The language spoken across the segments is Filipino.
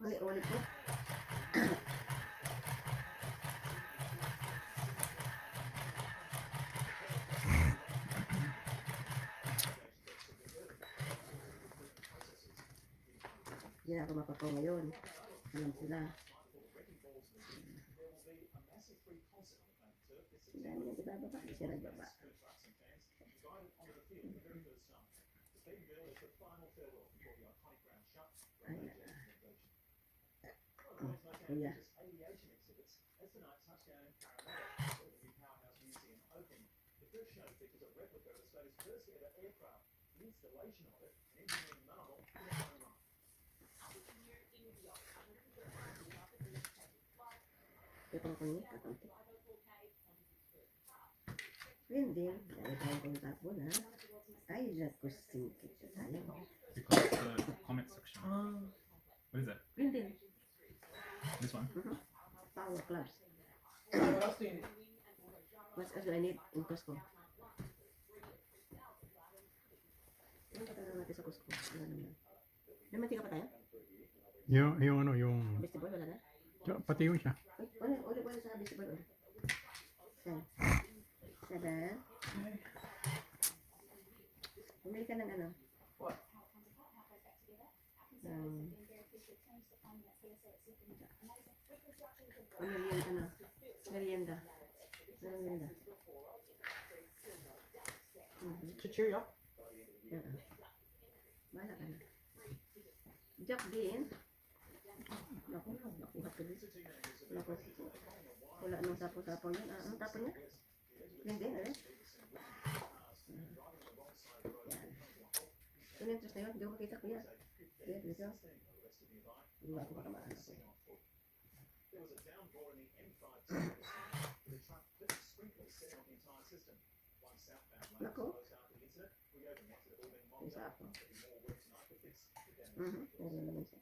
Uli-uli po. Hindi na ako mapapaw ngayon. Alam sila. Hindi na nagbababa. Hindi siya nagbaba. Ayan. Kuya. Ito ko niya. Hindi. Dahil tayo kong tapon ha. Ay, ko singkit sa tayo. Because it's the comment section. What is it? Hindi. This one? Power clubs. What else do you need? What else do I need in Costco? Ano pa tayo natin sa Costco? Ano naman? May mantika pa tayo? Yung Vegetable, wala na? pati yun siya. Ay, uli sa vegetable. Ulit. 7. Bumili ka ng ano? What? Merienda. To cheer you up? Bahala ka na. Jack din. Nakuha ko din. Wala nang sapo-sapo yun. Anong tapo niya? Yan din, ano? Yan. Yung interest na yun, hindi ko makita ko yan. Yan, dito. Hindi ako makamaan ako. Nako. Isa ako. Meron naman siya.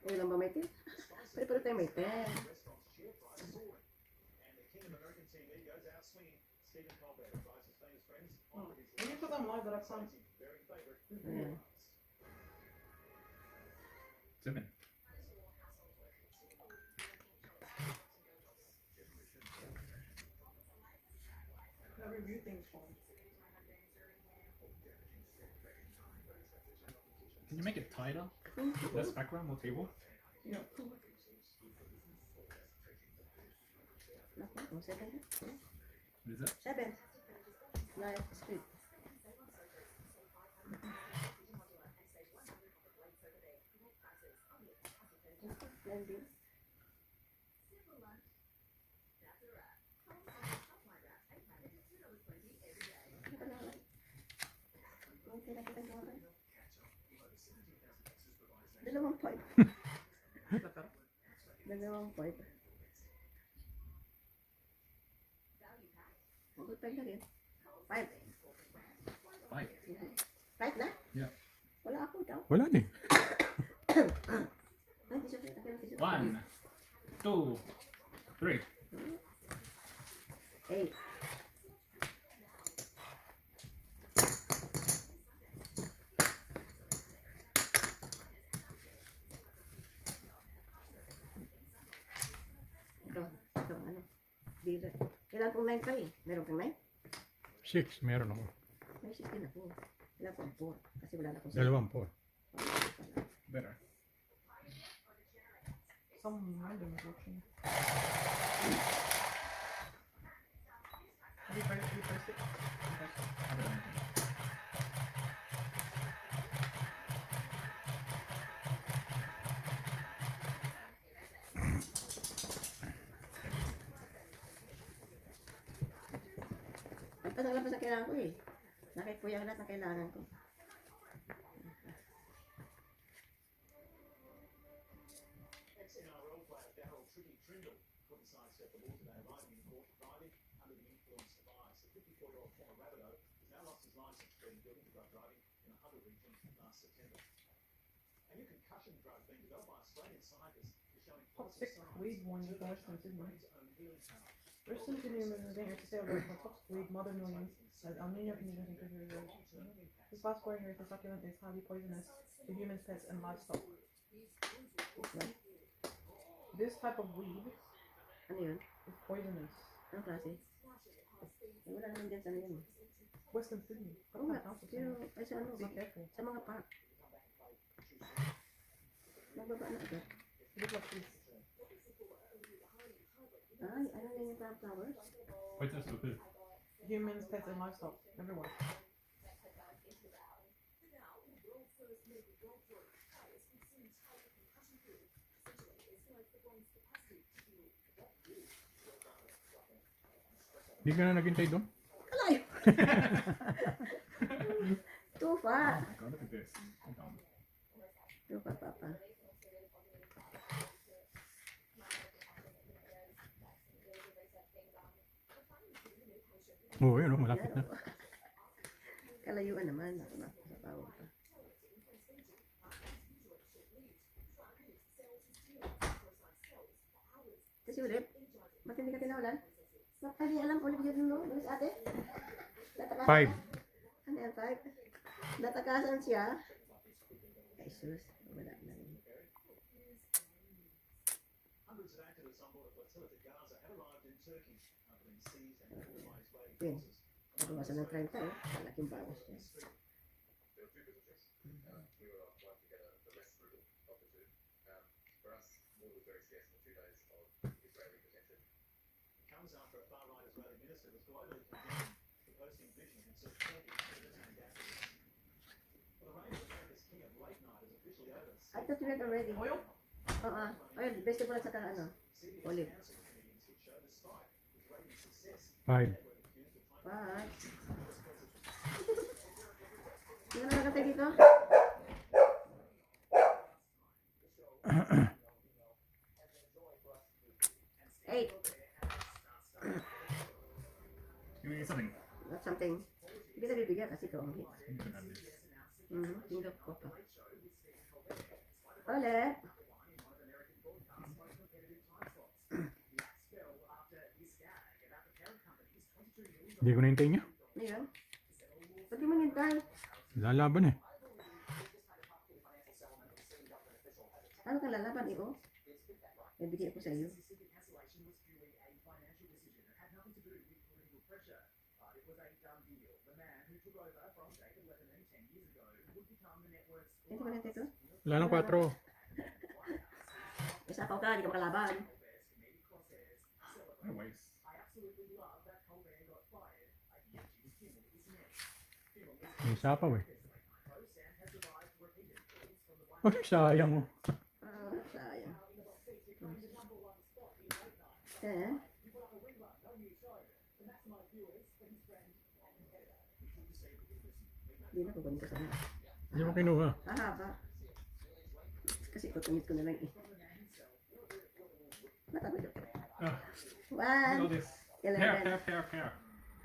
Uy lang ba may tin? Pwede tayo may tin. When you put them live, that sounds. Ayan. 7. I review things for me. Can you make it tighter? Less background, more table? Yeah. Nako, 7 na. What is it? 7. Live street. Landing. Dalawang point. Dalawang point. Good point na rin. 5. 5. 5 na? Yeah. Wala ako daw. Wala din. Ay, di siya. 1, 2, 3. 8. Ito, ano? Dealer. Ilan pong 9 pa eh? Meron kang 9? 6, meron ako. May 16 ako. Ilan pong 4? Kasi wala na akong 24. Better. Some random is watching. Have you pressed it? I don't know. Nagpasang sa kailangan ko eh. Nakikuya lahat ng kailangan ko. And your concussion drug being developed by Australian scientists is Top 6 weed ones for Western Sydney. Western Sydney resident to say about the top weed mother millions as El Nino conditions increase the This last growing rate for succulent is highly poisonous to humans, pets, and livestock. This type of weed Ano yun? is poisonous. Anong klase? Wala naman dyan sa ano yun. Western Sydney. Oo nga, Council pero Center. ay sa ano, Be careful. sa mga park. Magbaba na agad. Look like this. Ay, ano na yung park flowers? Poisonous to who? Humans, pets, and livestock. Everyone. Di ka na naghintay doon? Kalayo! Too far. Oh my god, look at this. Hold on. Too far, Papa. Oo, yun, malapit na. Kalayuan naman. Ako na, sa bawang pa. Kasi ulit, ba't hindi ka tinawalan? Ba't hindi alam ulit yun no? Ano si ate? Natakasan? 5. Ano yan, 5? Natakasan siya? Ay, sus. Wala na rin. Yun. Nabawasan ng 30 eh. Malaking bawas niya. I thought you read already. Oil? Oo. Ayun, vegetable at saka ano? Olive. 5. What? Sino na nakatay dito? Eight. Give me something. That's something. Hindi kita bibigyan kasi ito ang hit. You can have this. Tinggap ko pa. Ulit. Hindi ko nahintay niya. Ngayon. Ba't di mo nintay? Lalaban eh. Ano ka lalaban, iyo? May bigay ako sa iyo. Hindi ko nintay ito? Wala nang 4. Isa ka, hindi ka makalaban. What a waste. May sapaw eh. Ay, sayang oh. Sayang. Eh? Hindi na kukunin ko sana. Hindi mo kinuha. Hahaba. Kasi kukunin ko na lang eh. Matapos ito. Oh, look One. at this. Eleven. Pear.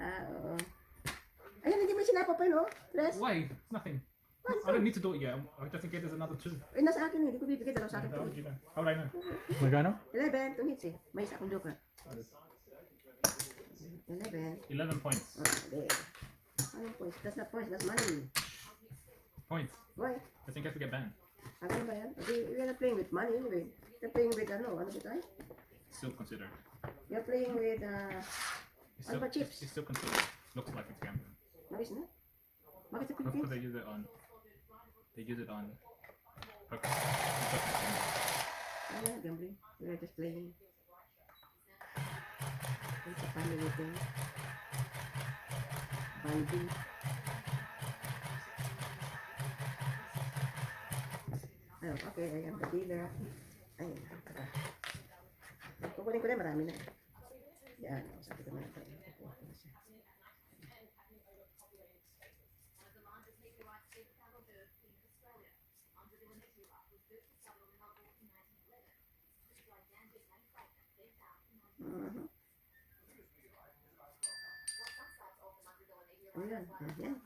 Oo. Ayun, hindi mo sinapa pa yun, oh. Tres. Why? It's nothing. What's I don't need to do it yet. Just in case there's another 2. Eh, nasa akin eh. Hindi ko bibigay. Dalaw sa akin. How would you know? How would I know? Magkano? 11. 2 hits eh. May isa akong joker. 11. 11 points. Oh, there. Anong points? That's not points. That's money. Points. Why? Just in case we get banned. Ano ba yan? We are not playing with money anyway. We're playing with ano? Ano ba tayo? Still considered. You're playing with It's Ano still, ba, chips? it's still considered. Looks like it's gambling. no, it's not. Bakit sa Because Philippines? they use it on. They use it on. Okay. Ano na, gambling? We are just playing. It's a family thing. Banding. Oh, okay, I am the dealer. Ayun, tara. Kukunin ko na, marami na. Yan, sabi ko na ito. Kukuha ko na siya. Ayan, ayan.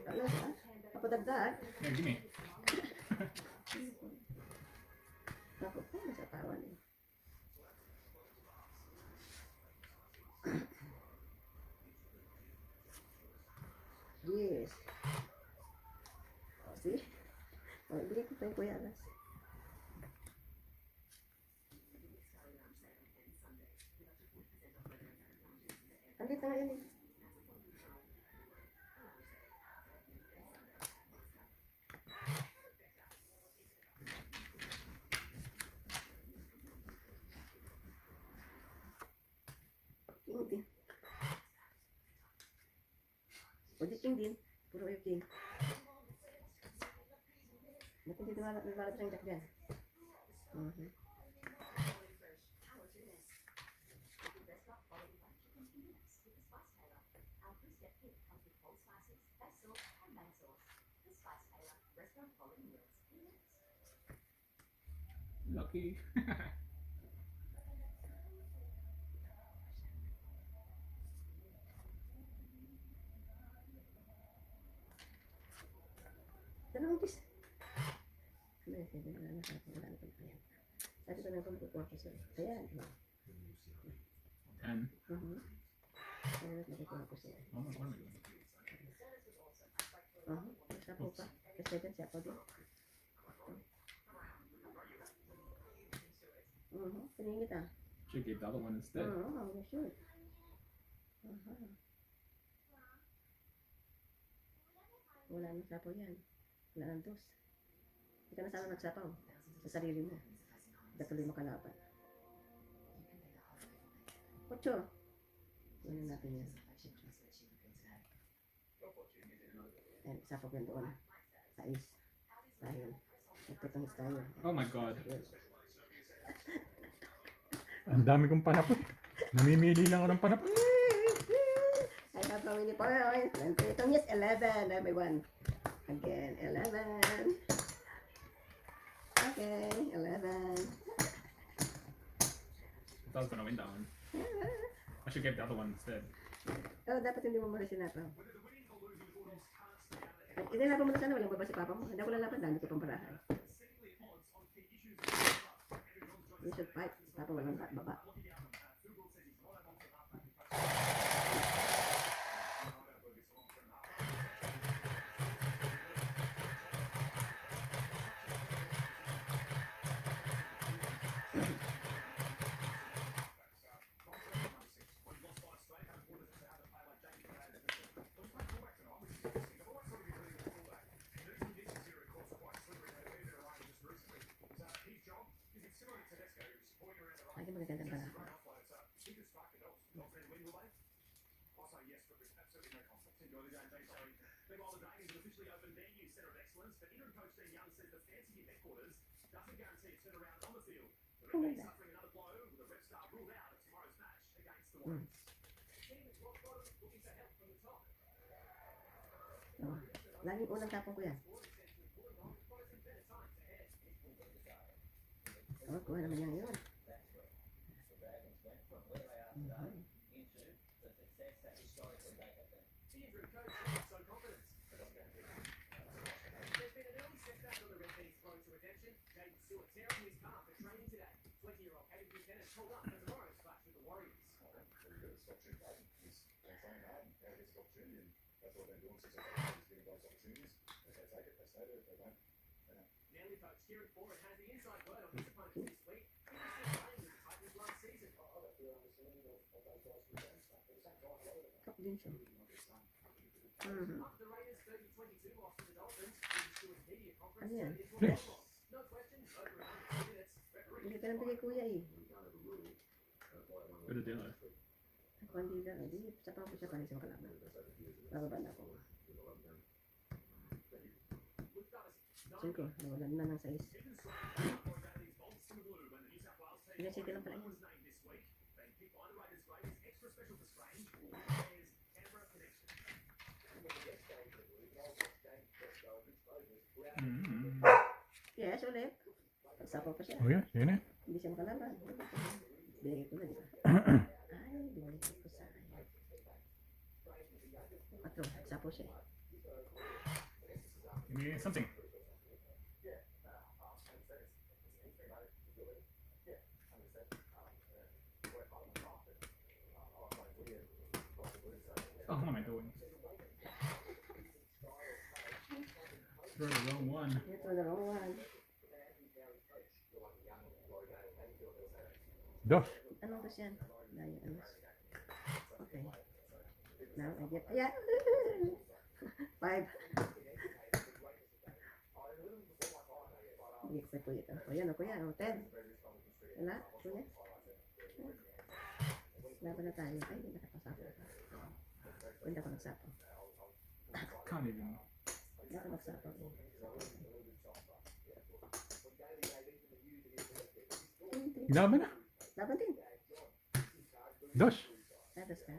Ano ba? Papadagdag? Yeah, give me. Ako po, nasa tawan eh. Yes. Oh, see? Oh, ibigay ko pa yung kuya Alas. Andito nga yun eh. King din. O di king din. Puro yung king. Ba't hindi nalalabas ang jack dyan? Lucky. Dalawang kiss. Ano yun? Sige, wala na sa akin. Wala na pa na yan. Sabi ko na kung kukuha ko sa'yo. Ayan. 10. Ayan, nakukuha ko sa'yo. Oh, what am I doing? Sapo pa. Kasi dyan siya po din. Tingin kita. Should give the other one instead. You should. Wala nang sapo yan. Wala nang dos. Hindi ka na sana nagsapaw. Sa sarili mo. Datuloy makalaban. 8. Wala natin yan. Ayan, sapaw yan doon. 6. Dahil. Nagtutungis tayo. Oh my god. Ang dami kong panapot. Namimili lang ako ng panapot. I have how many points? Itong yes, 11. Everyone. Again, 11. Okay, 11. I was gonna win that one. I should give the other one instead. Oh, dapat hindi mo muna sinapaw. Hindi na pumunta sana, walang baba si papa mo. Hindi ako lalaban, dami ko pang parahay. You should fight. Papa walang baba. Lagi magagandang parahay. Ang ganda. Oh, laging unang tapong ko yan. Oh, kuha naman yan yun. Top din siya. Ano yan? Fresh. Hindi ka lang bigay kuya eh. Good deal. Ako hindi lang. Hindi, sa pang ko siya pa rin sa makalaban. Bababa na ako. 5. Nawalan na ng 6. Ilan city lang pala yun. Mm. Yes, ulit. Pagsapaw pa siya. Oh yeah, sige na. Hindi siya makalaban. Binigay ko na, di ba? Ay, binigay ko sa akin. 4. Sapo siya. Give me something. Oh, what am I doing? Throw the wrong one. Ito na wrong one. Dos. Anong dos yan? Dahil anos. Okay. Now, I get, ayan. 5. Hindi ko pa ito ito. O yan, o kuya, o 10. Wala, kuya. Laban na tayo. Ay, hindi nakapasapo. Hindi ako nagsapo. Can't even. Hindi ako nagsapo. Laban na. Laban din. Dos. Ladas ka.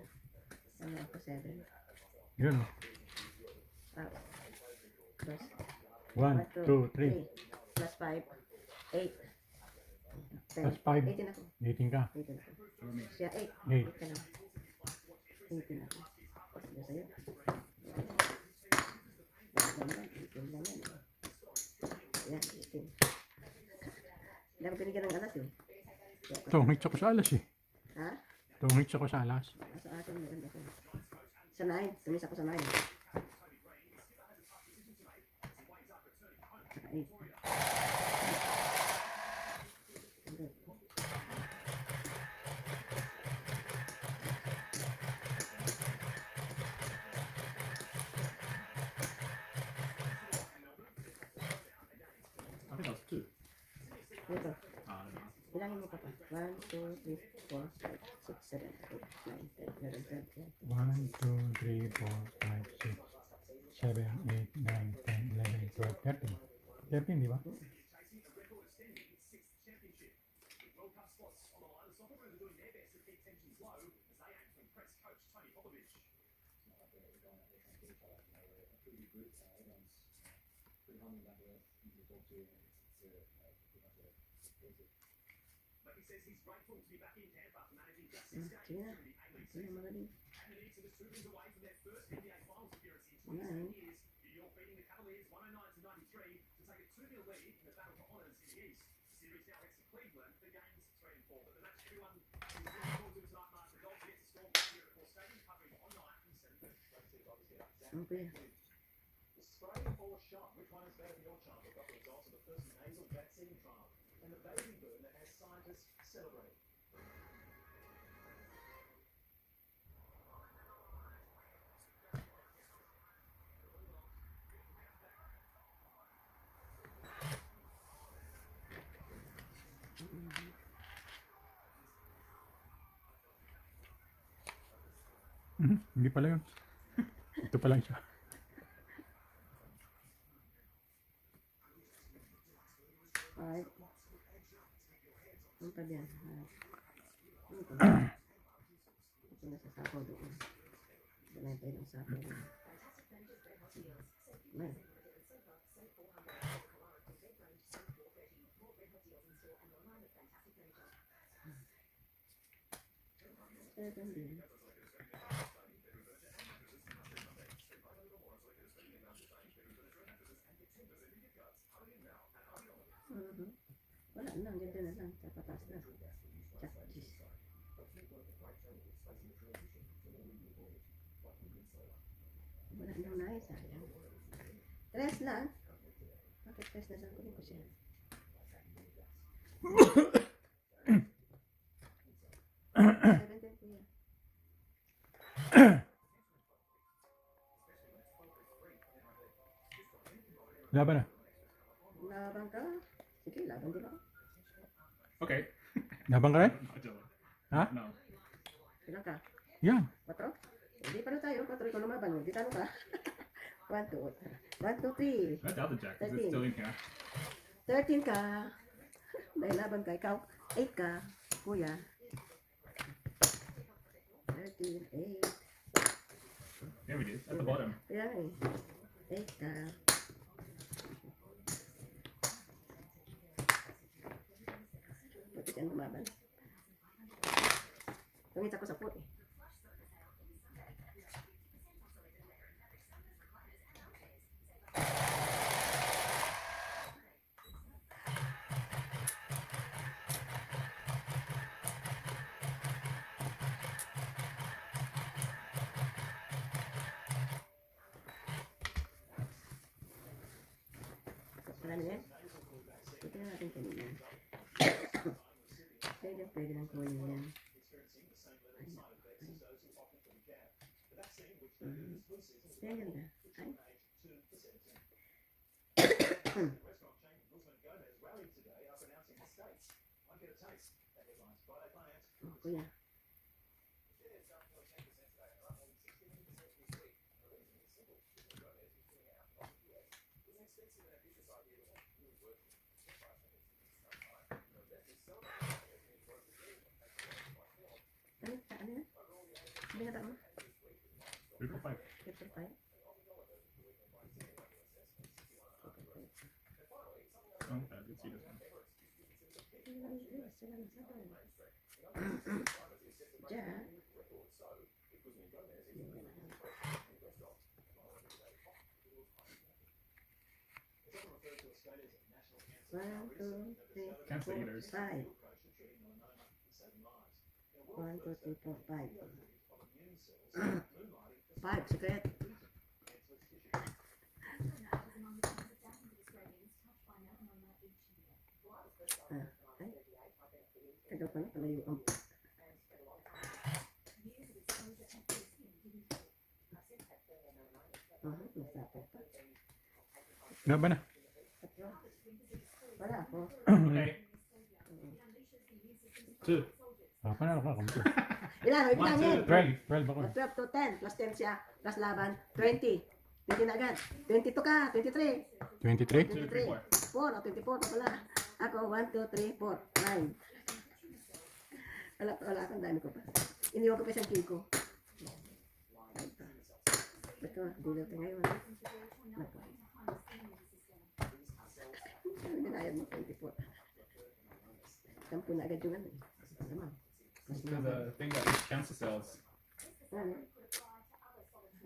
Ano ako 7. Yun. Ah. Dos. 1, 2, 3. Plus 5. 8. 10. Plus 5. 18 ako. 18 ka. 18 ako. For me. Siya 8. 8. 8 ka na. 18 ako. Sige sa'yo. Ganyan. 18 lang yan. Yan, 18. Hindi ako binigyan ng alas eh. Tungit ako sa alas eh. Ha? Tungit ako sa alas. Sa akin maganda ko. Sa 9. Tumis ako sa 9. Saka 8. I think that was 2. Dito. I don't know. Bilangin mo pa pa. 1, 2, 3, 4, 5, 6, 7, 8, 9, 10, 11, 12, 1, 2, 3, 4, 5, 6, 7, 8, 9, 10, 11, 12, 13. 13, di ba? Sige na. Sige na magaling. 9. Okay. Hindi pala yun. Ito pa lang siya. Alright. Ano pa diyan? Ano pa? Ito na sa sapo doon. Dalay tayo ng sapo doon. Ayan. Seven din. Wala na, ang ganda na lang. Sa patas na. Chakchis. Wala na na, sayang. Tres lang. Bakit tres na lang? Kunin ko siya. Seventeen kuya. Laban na. Laban ka? Sige, laban din ako. Okay. Laban ka rin? I don't. Ha? No. Ilan ka? Yan. 4? Hindi pa rin tayo. 4 ikaw lumaban. Hindi talo ka. 1, 2, 3. 1, 2, 3. That's the other jack. Is 13. it still in here? 13 ka. Dahil laban ka, ikaw. 8 ka. Kuya. 13, 8. There it is. At the bottom. Kaya eh. 8 ka. Buti kang lumaban. Tumita ko sa puti. Marami yan. Ito na natin kanina. Pwede lang kunin yan. Kaya ganda. Ay. Oh, kuya. Ano yan? Sabi nga tao? 3.5. Triple five? Oh, okay. I did see this one. Diyan. One, two, three, Can't say four, either. 5. 1, 2, 3, 4, 5. 5, secret. Ay. Tagal pa na pala yung nasapit pa. Ano ba na? Wala ako. Okay. 2. Panalo ka kung Ilan? May bilangin. 12 ako. 12 to 10. Plus 10 siya. Plus laban. 20. 20 na agad. 22 ka. 23. 23? 2, 3, 23. 4. O, 24 pa pala. Ako, 1, 2, 3, 4, 9. Wala akong dami ko pa. Iniwan ko pa isang kiko. Ito, dealer ka ngayon. Naku. Binayad mo 24. Sampu na agad yung ano. Naman. Mas So the thing that cancel cells. ano?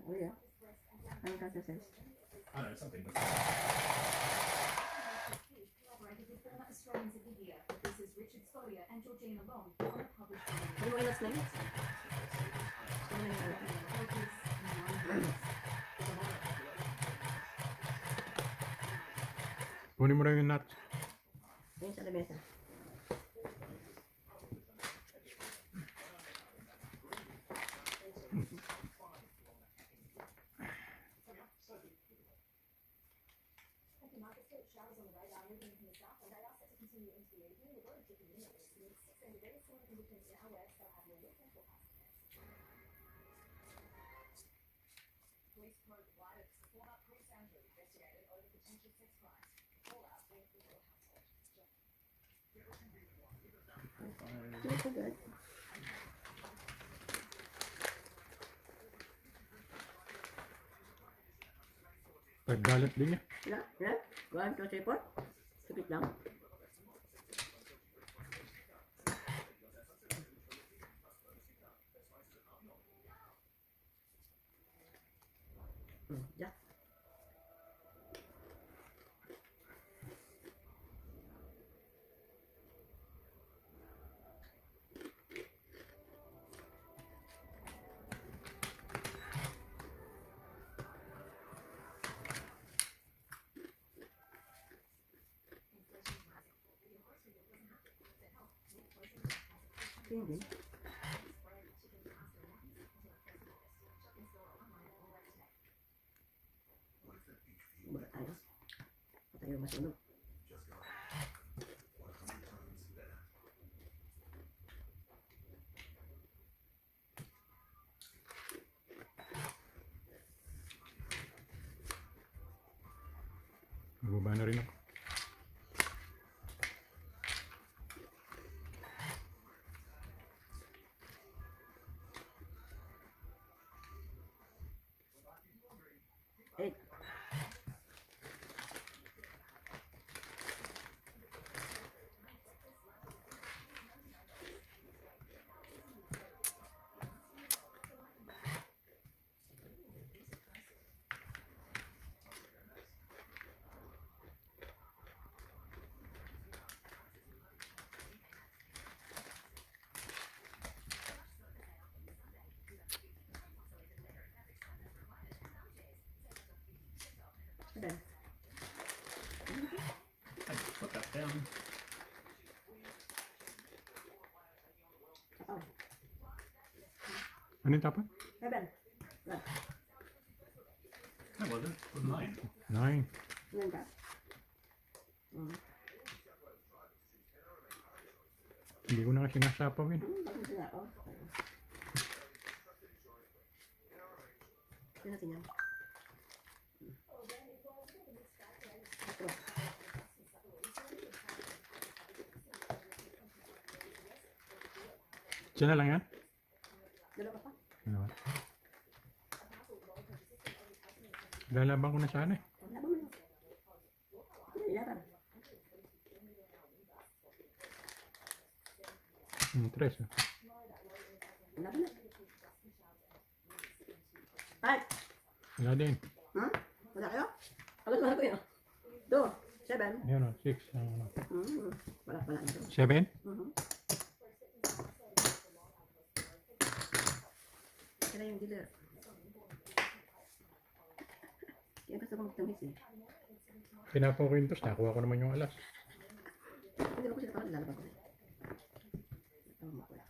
Oh yeah. Ang kasa says. I don't know, something. Ano mo ilas na yun? Ano na yun? Kunin mo rin yung nuts. Ayun sa lamesa. Ito good. Pagdalat din niya. Wala? Wala? 1, 2, 3, 4. Sakit lang. Yeah. Hindi. Baka tayo. Baka tayo masunog. Baba na rin ako. Eight. Seven. I put that down. Oh, Ano yung tapat? seven. One. No, it wasn't. It was 9. 9. Ilan ka? Hindi ko na kasi nasapawin. Bakit sila ako? Sino natin yan? Tatlo. Siya na lang yan? Dalawa pa? Ano ba? Lalaban ko na sana eh. Laban mo na. Ilaban. Tres. Oh. Laban na. Five. Wala din. Hmm? Wala kayo? Wala kayo. 2, 7. Ayan o, 6. Wala pala ito. 7? Kaya yung dealer. Kaya gusto ko magtamis eh. Pinapakwintos. Nakuha ko naman yung alas. Hindi mo ko sila parang lalabas ko eh. Tawag mo ko eh.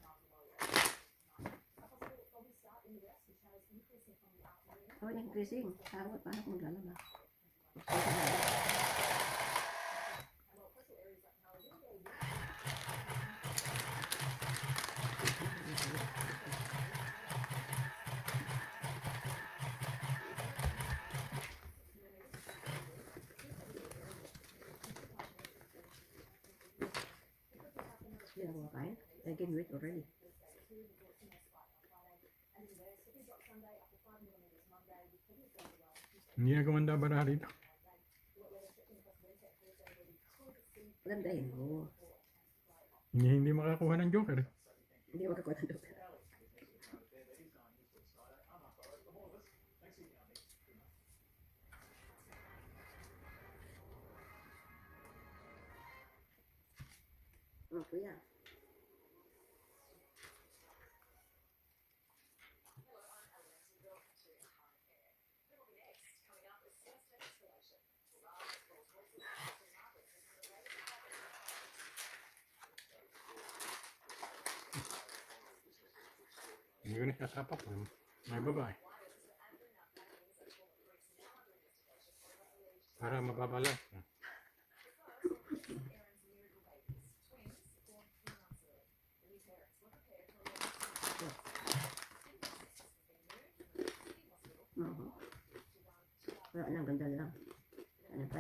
Oh, nag-increasing. Paano ko maglalabas? Hindi na kumakain. I gained weight already. Hindi na gumanda bara rito. Pagandahin mo. Hindi makakuha ng joker eh. Hindi ka makakuha ng doktor. Oh, kuya. Hindi ko na sasapa ko. May babae. Para mababalas. Wala na, ganda lang. Ano pa?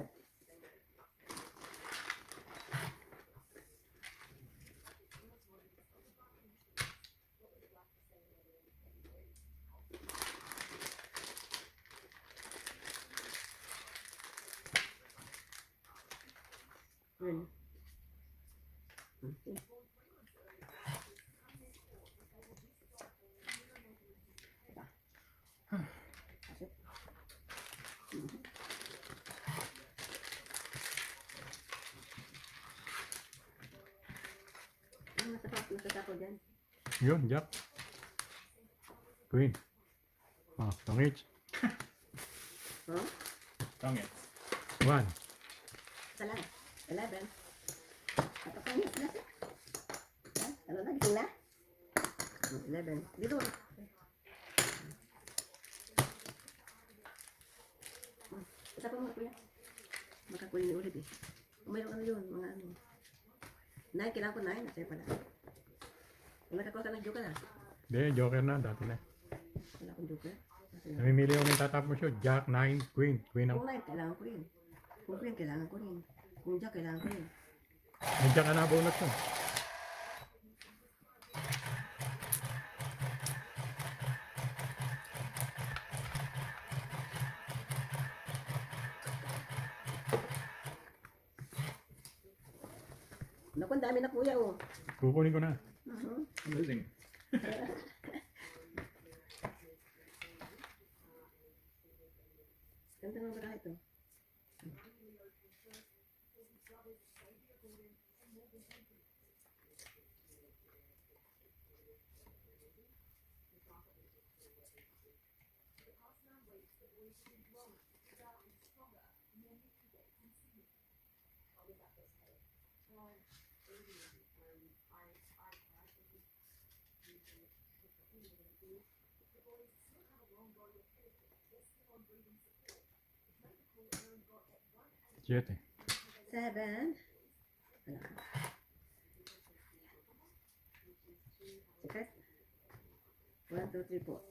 Yun. Okay. Ano nasa ako dyan? Yun, Jack. Queen. Ah, tongits. Huh? Dang it. 1. Isa lang. 11. Kapapangit na siya. Ano na? Gising na? 11. Dito. Isa pa mga kuya. Makakunin ni ulit eh. Mayroon ano yun, mga ano. 9, kailangan ko 9. Nasa'yo pala. Nakakuha ka ng joker ah. Hindi, joker na. Dati na. Wala akong joker. Namimili ako ng tatap mo siya. Jack, 9, Queen. Queen ang... Kung 9, kailangan ko yun. Kung queen, kailangan ko rin. Kung jack, kailangan ko rin. Nandiyan ka na bonus yun. Naku, ang dami na kuya, oh. Kukunin ko na. Mhm. I'm losing. Ganda ng baka ito. Siete. 7. Wala ka. Secret. 1, 2, 3, 4.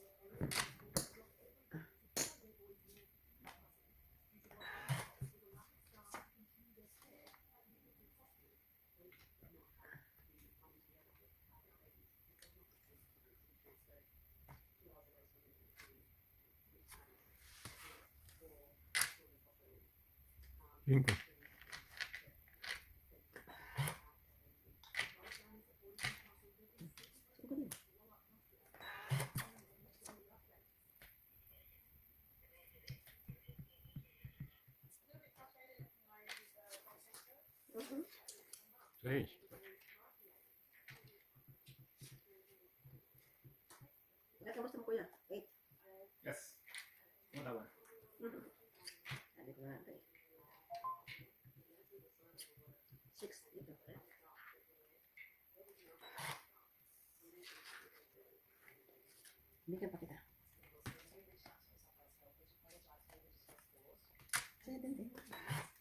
Cinco. Ako din. Mhm. Seis. Ilan ka gusto mo kuya? 8. Yes. Not that one. Sabi ko nga ito eh. 6 dito. Bigyan pa kita. 7 din.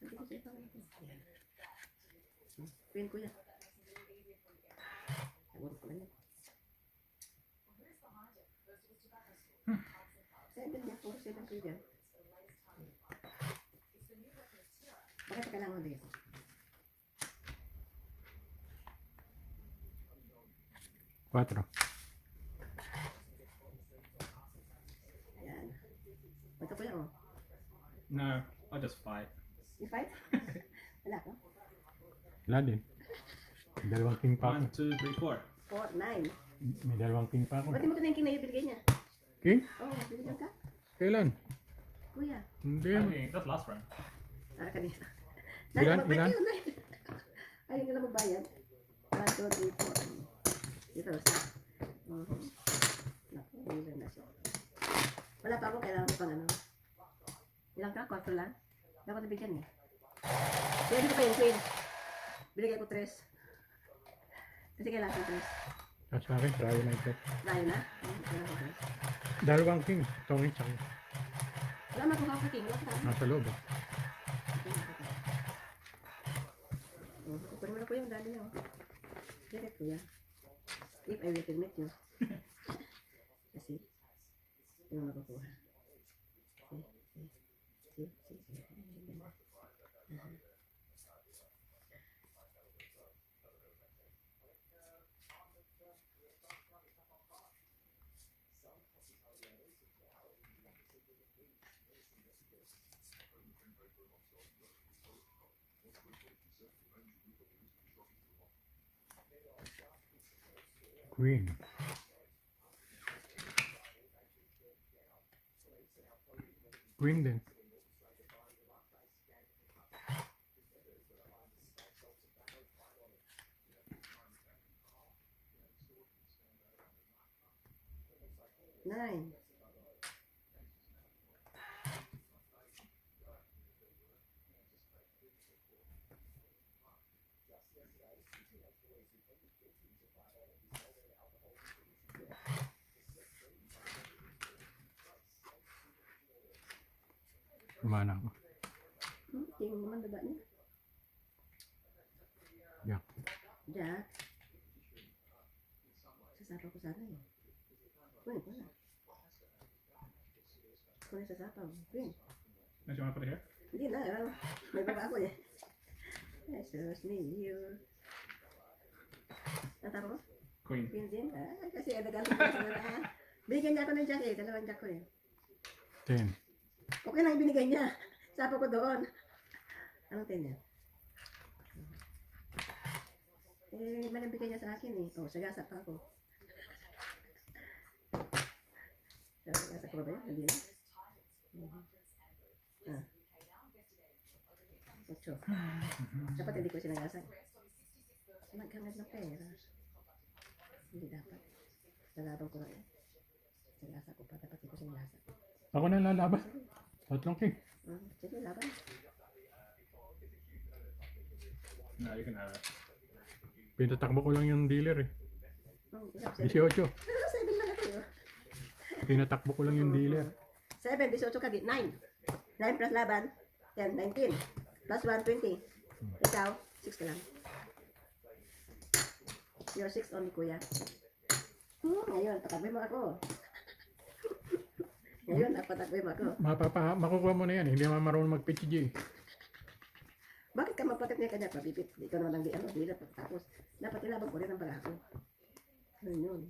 Sabi ko sa'yo pa ito. Queen kuya. Sagot ko lang yun. 7 din. Puro 7 kuya dyan. Bakit ka kailangan dito? Cuatro. Ayan. Ito kuya oh. No, I'll just fight. You fight? Wala ko. Wala din. May dalawang king pa ako. 1, 2, 3, 4. 4, 9. May dalawang king pa ako. Ba't di mo ito na yung king na ibigay niya? King? Oh, binigyan ka? Kailan? Kuya. Hindi. Okay, that's last round. Kanina. Ilan? Nine, Ilan? yun, nine. Ayun nila magbayad. 1, 2, 3, 4. Dito, sa. Naku, ilan na siya. Wala pa ako, kailangan ko pang ano. Ilang ka? Kwarto lang? Hindi ako nabigyan eh. Pwede ko pa yung queen. Binigay ko 3. Kasi kailangan ko 3. At sa akin, try like that. Dahil na? Kailangan ko 3. Dalawang king. Tongin sa akin. Wala man kung kakaking. Wala ka. Nasa loob. Kukunin mo na po yung dali niyo. Direct kuya. If I will permit you. Kasi, yung makukuha. See? Queen. Queen din. Nine. Kumana ako. Tingin naman baba niya. Jack. Jack. Sasapaw ko sana eh. Kunin ko na. Kunin sasapaw. Queen. Do you want to put it here? Hindi na, may baba ako eh. Jesus me, you. Ang tama mo? Queen. Queen din? Kasi nagaling ko sa mga. Bigyan niya ako ng jack eh, dalawang jack ko eh. 10. Okay lang ibinigay niya. Sapo ko doon. Anong 10 yan? Eh, malang bigay niya sa akin eh. Oh, sagasa pa ako. Sagasa ko ba yun? Hindi na. Ah. 8. Dapat hindi ko sinagasan. Naghangad ng pera. Hindi dapat. Nalaban ko lang eh. Sagasa ko pa. Dapat hindi ko sinagasan. Ako na lalaban. Tatlong king. Sige, laban. No, you can have it. Pinatakbo ko lang yung dealer eh. Ilang 18. 7 lang ako yun. Pinatakbo ko lang yung dealer. 7, 18 ka din. 9. 9 plus laban. 10, 19. Plus 1, 20. Ikaw, 6 ka lang. You're 6 only, kuya. Ngayon, patakboy mo ako. Ngayon, patakboy mo ako. Makukuha mo na yan. Hindi naman marunong mag-PTG. Bakit ka magpatak niya kanya? Papipit. Di ka naman lang di na tapos. Dapat ilabang ko rin ang pag-ako. Ganun yun.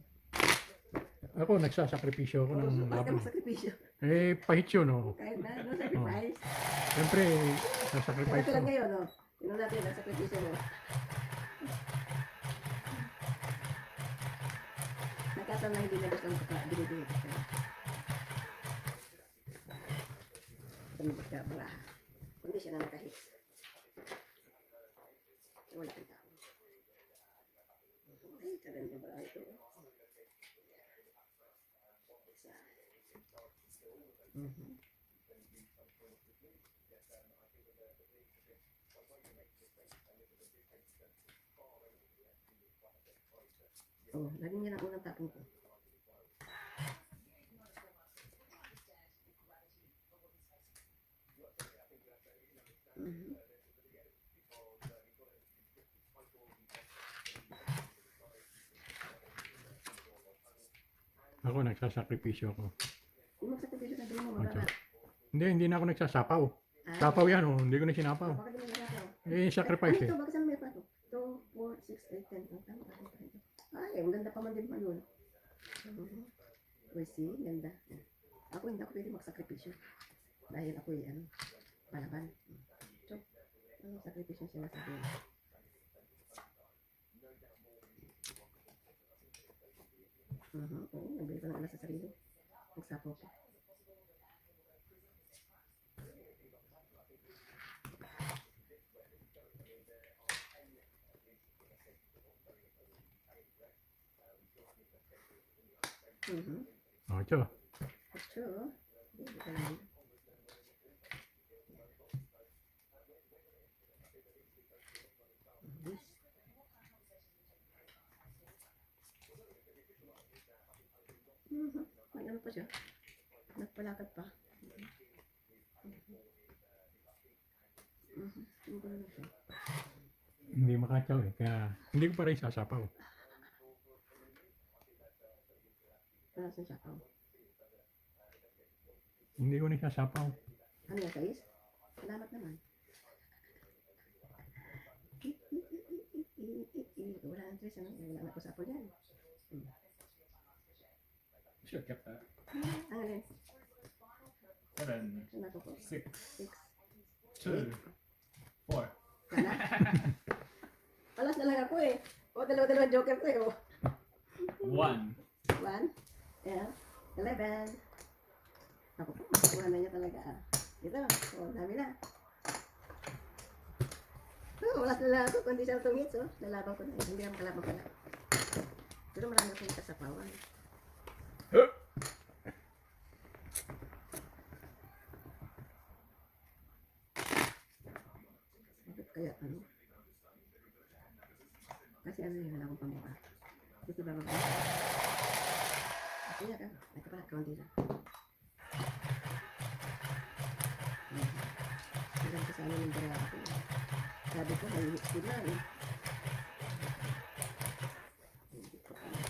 Ako, nagsasakripisyo ako ng Bakit ka laban. magsakripisyo? Eh, pahit yun, oh. Kahit na, no sacrifice. Siyempre, Kaya sasacrifice ka lang ko. ngayon, no? Tingnan natin ang sakripisyo mo. Nagkataon na hindi na gusto ang binibigay ko sa'yo. Tumibig ka pala. Kundi siya na nakahits. Wala kang tao. Ay, kaganda ba ito? Isa. Oh, lagyan niya ng unang tapong ko. Ako, nagsasakripisyo ako. Yung magsakripisyo na din mo, Ocho. mababa. Hindi na ako nagsasapaw. Sapaw yan, oh. Hindi ko na sinapaw. Bakit hindi mo nagsasapaw? Eh, sacrifice eh. Ito, bakit saan may pato? 2, 4, 6, 8, 10. Oh, tama, tama, tama. Ay, ang ganda pa man din man yun. Uy, see, ganda. Ako hindi ako pwede magsakripisyo. Dahil ako palaban. So, anong sakripisyo sila sabihin? Oo, nagbili ko ng alas sa sarili. Nagsapo ko. Ocho. 8. Hindi ka lang. Bis. May ano pa siya? Nagpalakad pa. Ano ba naman siya? Hindi makatsaw eh. Kaya, hindi ko pa rin sasapaw. Wala sa siya. Hindi ko na sasapaw. Ano yan, sais? Salamat naman. Wala ang tres, ano? Wala na ko sa apple yan. Should have kept that. Ang alin? 7, Saan ako po? 6, 6. 2, 4. Wala? Palas na lang ako eh. O, dalawa-dalawang joker ko eh. 1. 1. Yeah. 11. Ako po, makuha na niya talaga. Dito. O, dami na. Walas na lang ako. Kundi siya tungits, oh. Lalaban ko na. Hindi naman kalaban ko na. Pero marami akong kasapawan. Bakit kaya ano? Kasi ano yung wala akong pamukha. Kasi ba mag- Kaya ka. Ito pala, kaunti lang. Hanggang sa ano ng dara ako. Sabi ko, may hits ko na eh. Hindi ko alam.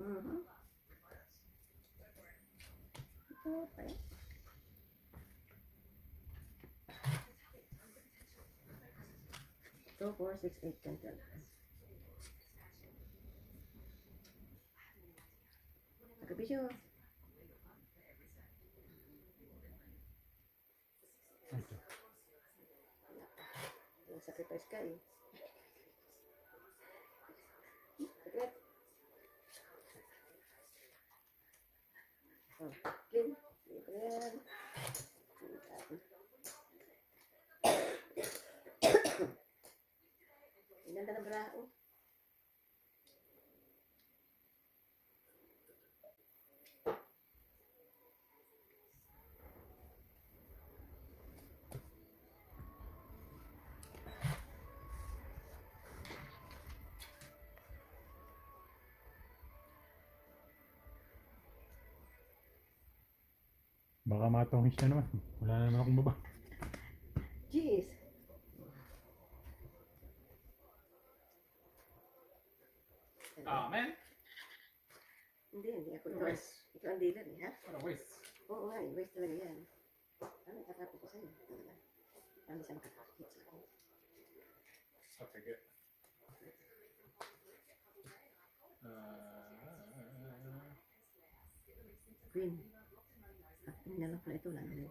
Mhm. Okay. Two, 4, 6, 8, 10, 12. Sakripisyo. Ito. Sacrifice ka eh. Secret. Oh, clean. Dito na yan. Inanda ng brao. Baka matungis na naman. Wala na naman akong baba. Jeez. Man. Hindi ako What a ikaw. waste. Ikaw ang dealer eh, ha? What a waste. Oo nga, waste talaga yan. Ano, kakapit ko sa'yo. Talaga. Ano siya makakakit sa akin. I'll take it. Queen. Queen na lang pala ito. Lalo na.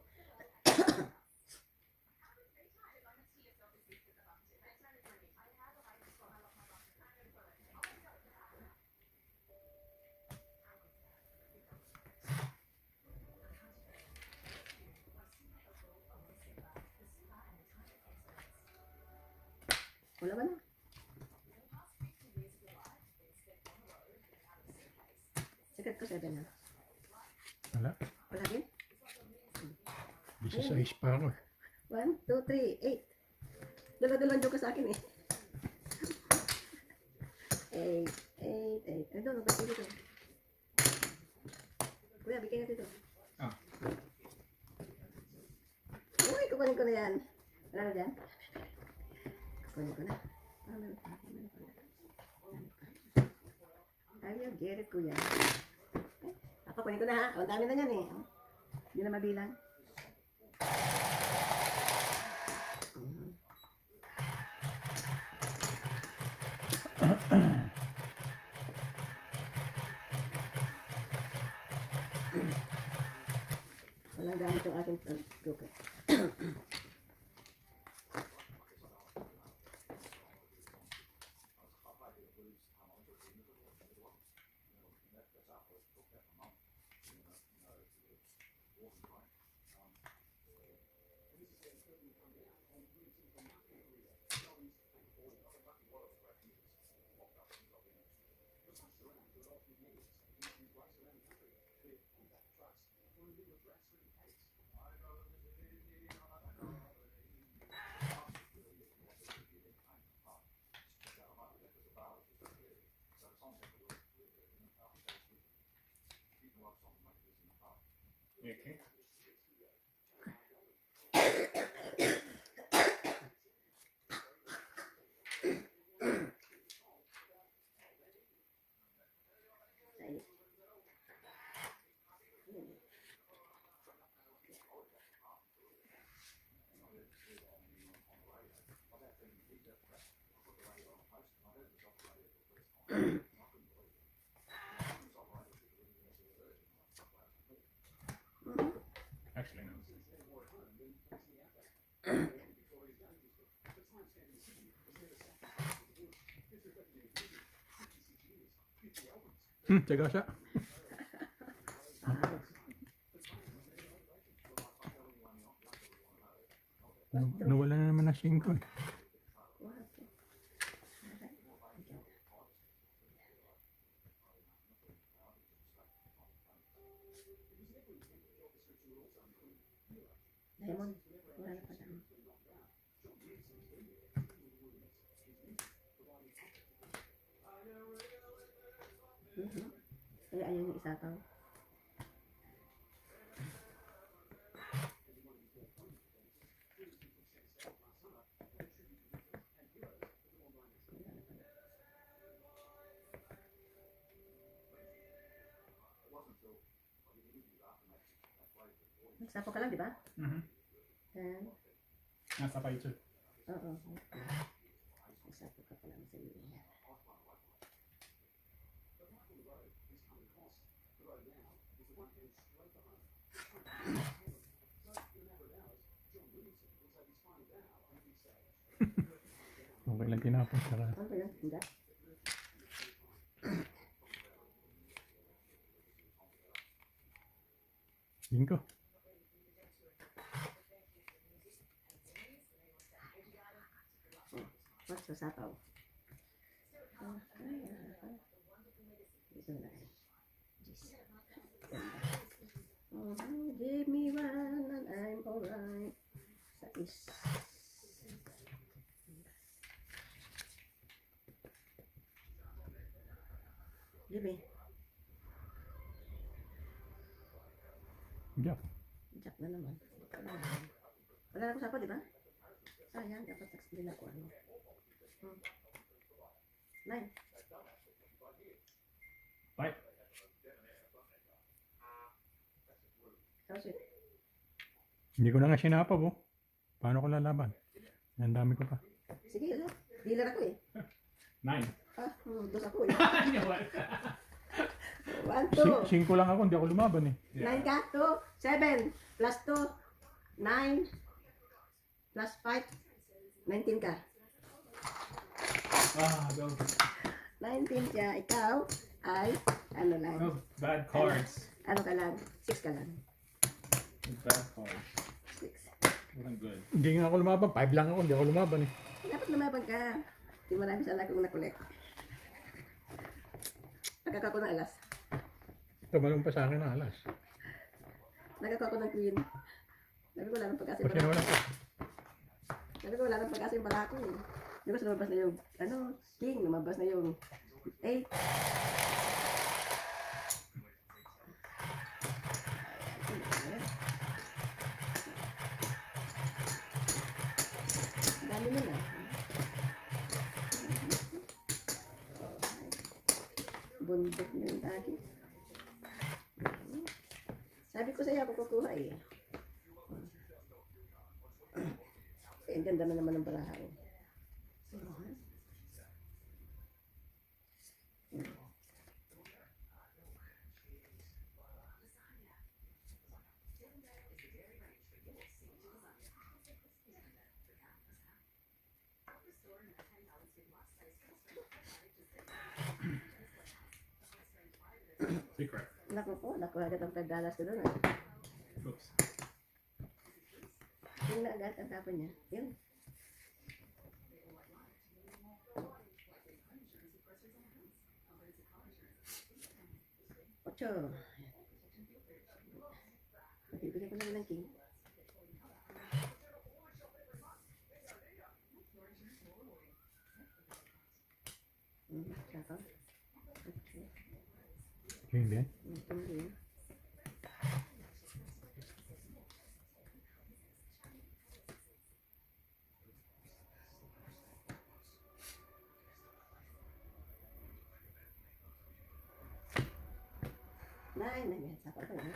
Wala ba na? Secret ko 7 na. Wala. Wala din? 16 pa ako. 1, 2, 3, 8. Dala-dalang joke ka sa akin eh. 8, 8, 8. Ay, doon, magpapili dito. Kuya, bigay natin ito. Ah. Uy, kukunin ko na yan. Wala na dyan? Kukunin ko na. Ah, meron pa. Meron pa. Ay, you get it, kuya. Papa, kunin ko na ha. Ang dami na yan eh. Hindi na mabilang. Walang gamit yung aking cooker. You okay? Ay. Actually, no. Teka siya. Nawala na naman ang 5 eh. Diamond. Wala na pala. Kaya ayun yung isa to. Sapo ka lang, di ba? Mm-hmm. Yan. Nasa pa ito. Oo. Sapo ka pa lang sa iyo. Okay lang tinapon sa Ano ba yun? Hindi. ko. Mas sa sapaw. Dito na. Oh, give me one and I'm alright. Sa is. Give me. Yeah. Jack na naman. Wala na akong sapo, di ba? Sayang, dapat hindi na ako ano. Nine. Bye. How's it? Hindi ko na nga sinapaw oh. Paano ko lalaban? Ang dami ko pa. Sige, ano? Dealer ako eh. 9. Dos ako eh. You know what? 1, 2. 5 lang ako, hindi ako lumaban eh. 9 ka? 2, 7. Plus 2. 9. Plus 5. 19 ka. Go. 19 siya. Ikaw ay, ano lang. Oh, bad cards. Ano ka lang? 6 ka lang. Bad cards. 6. Wasn't good. Hindi nga ako lumaban, 5 lang ako, hindi ako lumaban eh. Dapat lumaban ka. Di marami sana kung nakolek. Nagkakaw ko ng alas. Tumalong pa sa akin ang alas. Nagkakaw ko ng queen. Sabi ko wala ng pag-asa yung Kasi wala barako. pa. Sabi ko wala ng pag-asa yung barako eh. Di ba lumabas na yung, ano, king. Lumabas na yung 8. Dami mo na. Bundok na yung akin. Sabi ko sa'yo ako kukuha eh. Eh, ang ganda naman ng baraha ko. Secret. Naku po, nakuha agad ang $5 ko doon ah. Oops. Yun na agad ang tapon niya. Yun. Ocho. Bibigyan ko na rin ng king. Saka. Okay. Hindi. Hindi. Nine. Saka ko na.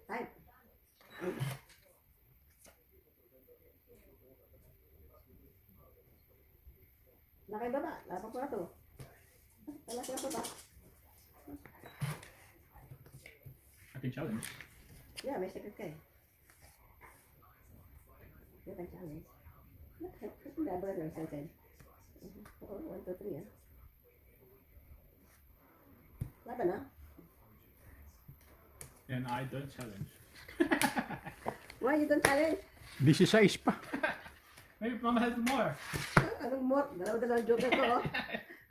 Five. Nakay baba, lapang ko na to. Talas ko ba? I can challenge. Yeah, may secret ka eh. You can challenge. Hindi, ba na sa atin? Oo, 1, 2, 3 ah. Laban na. And I don't challenge. Why you don't challenge? 16 pa. Maybe Mama has more. Anong more? Dalawa-dalawang joker ko oh.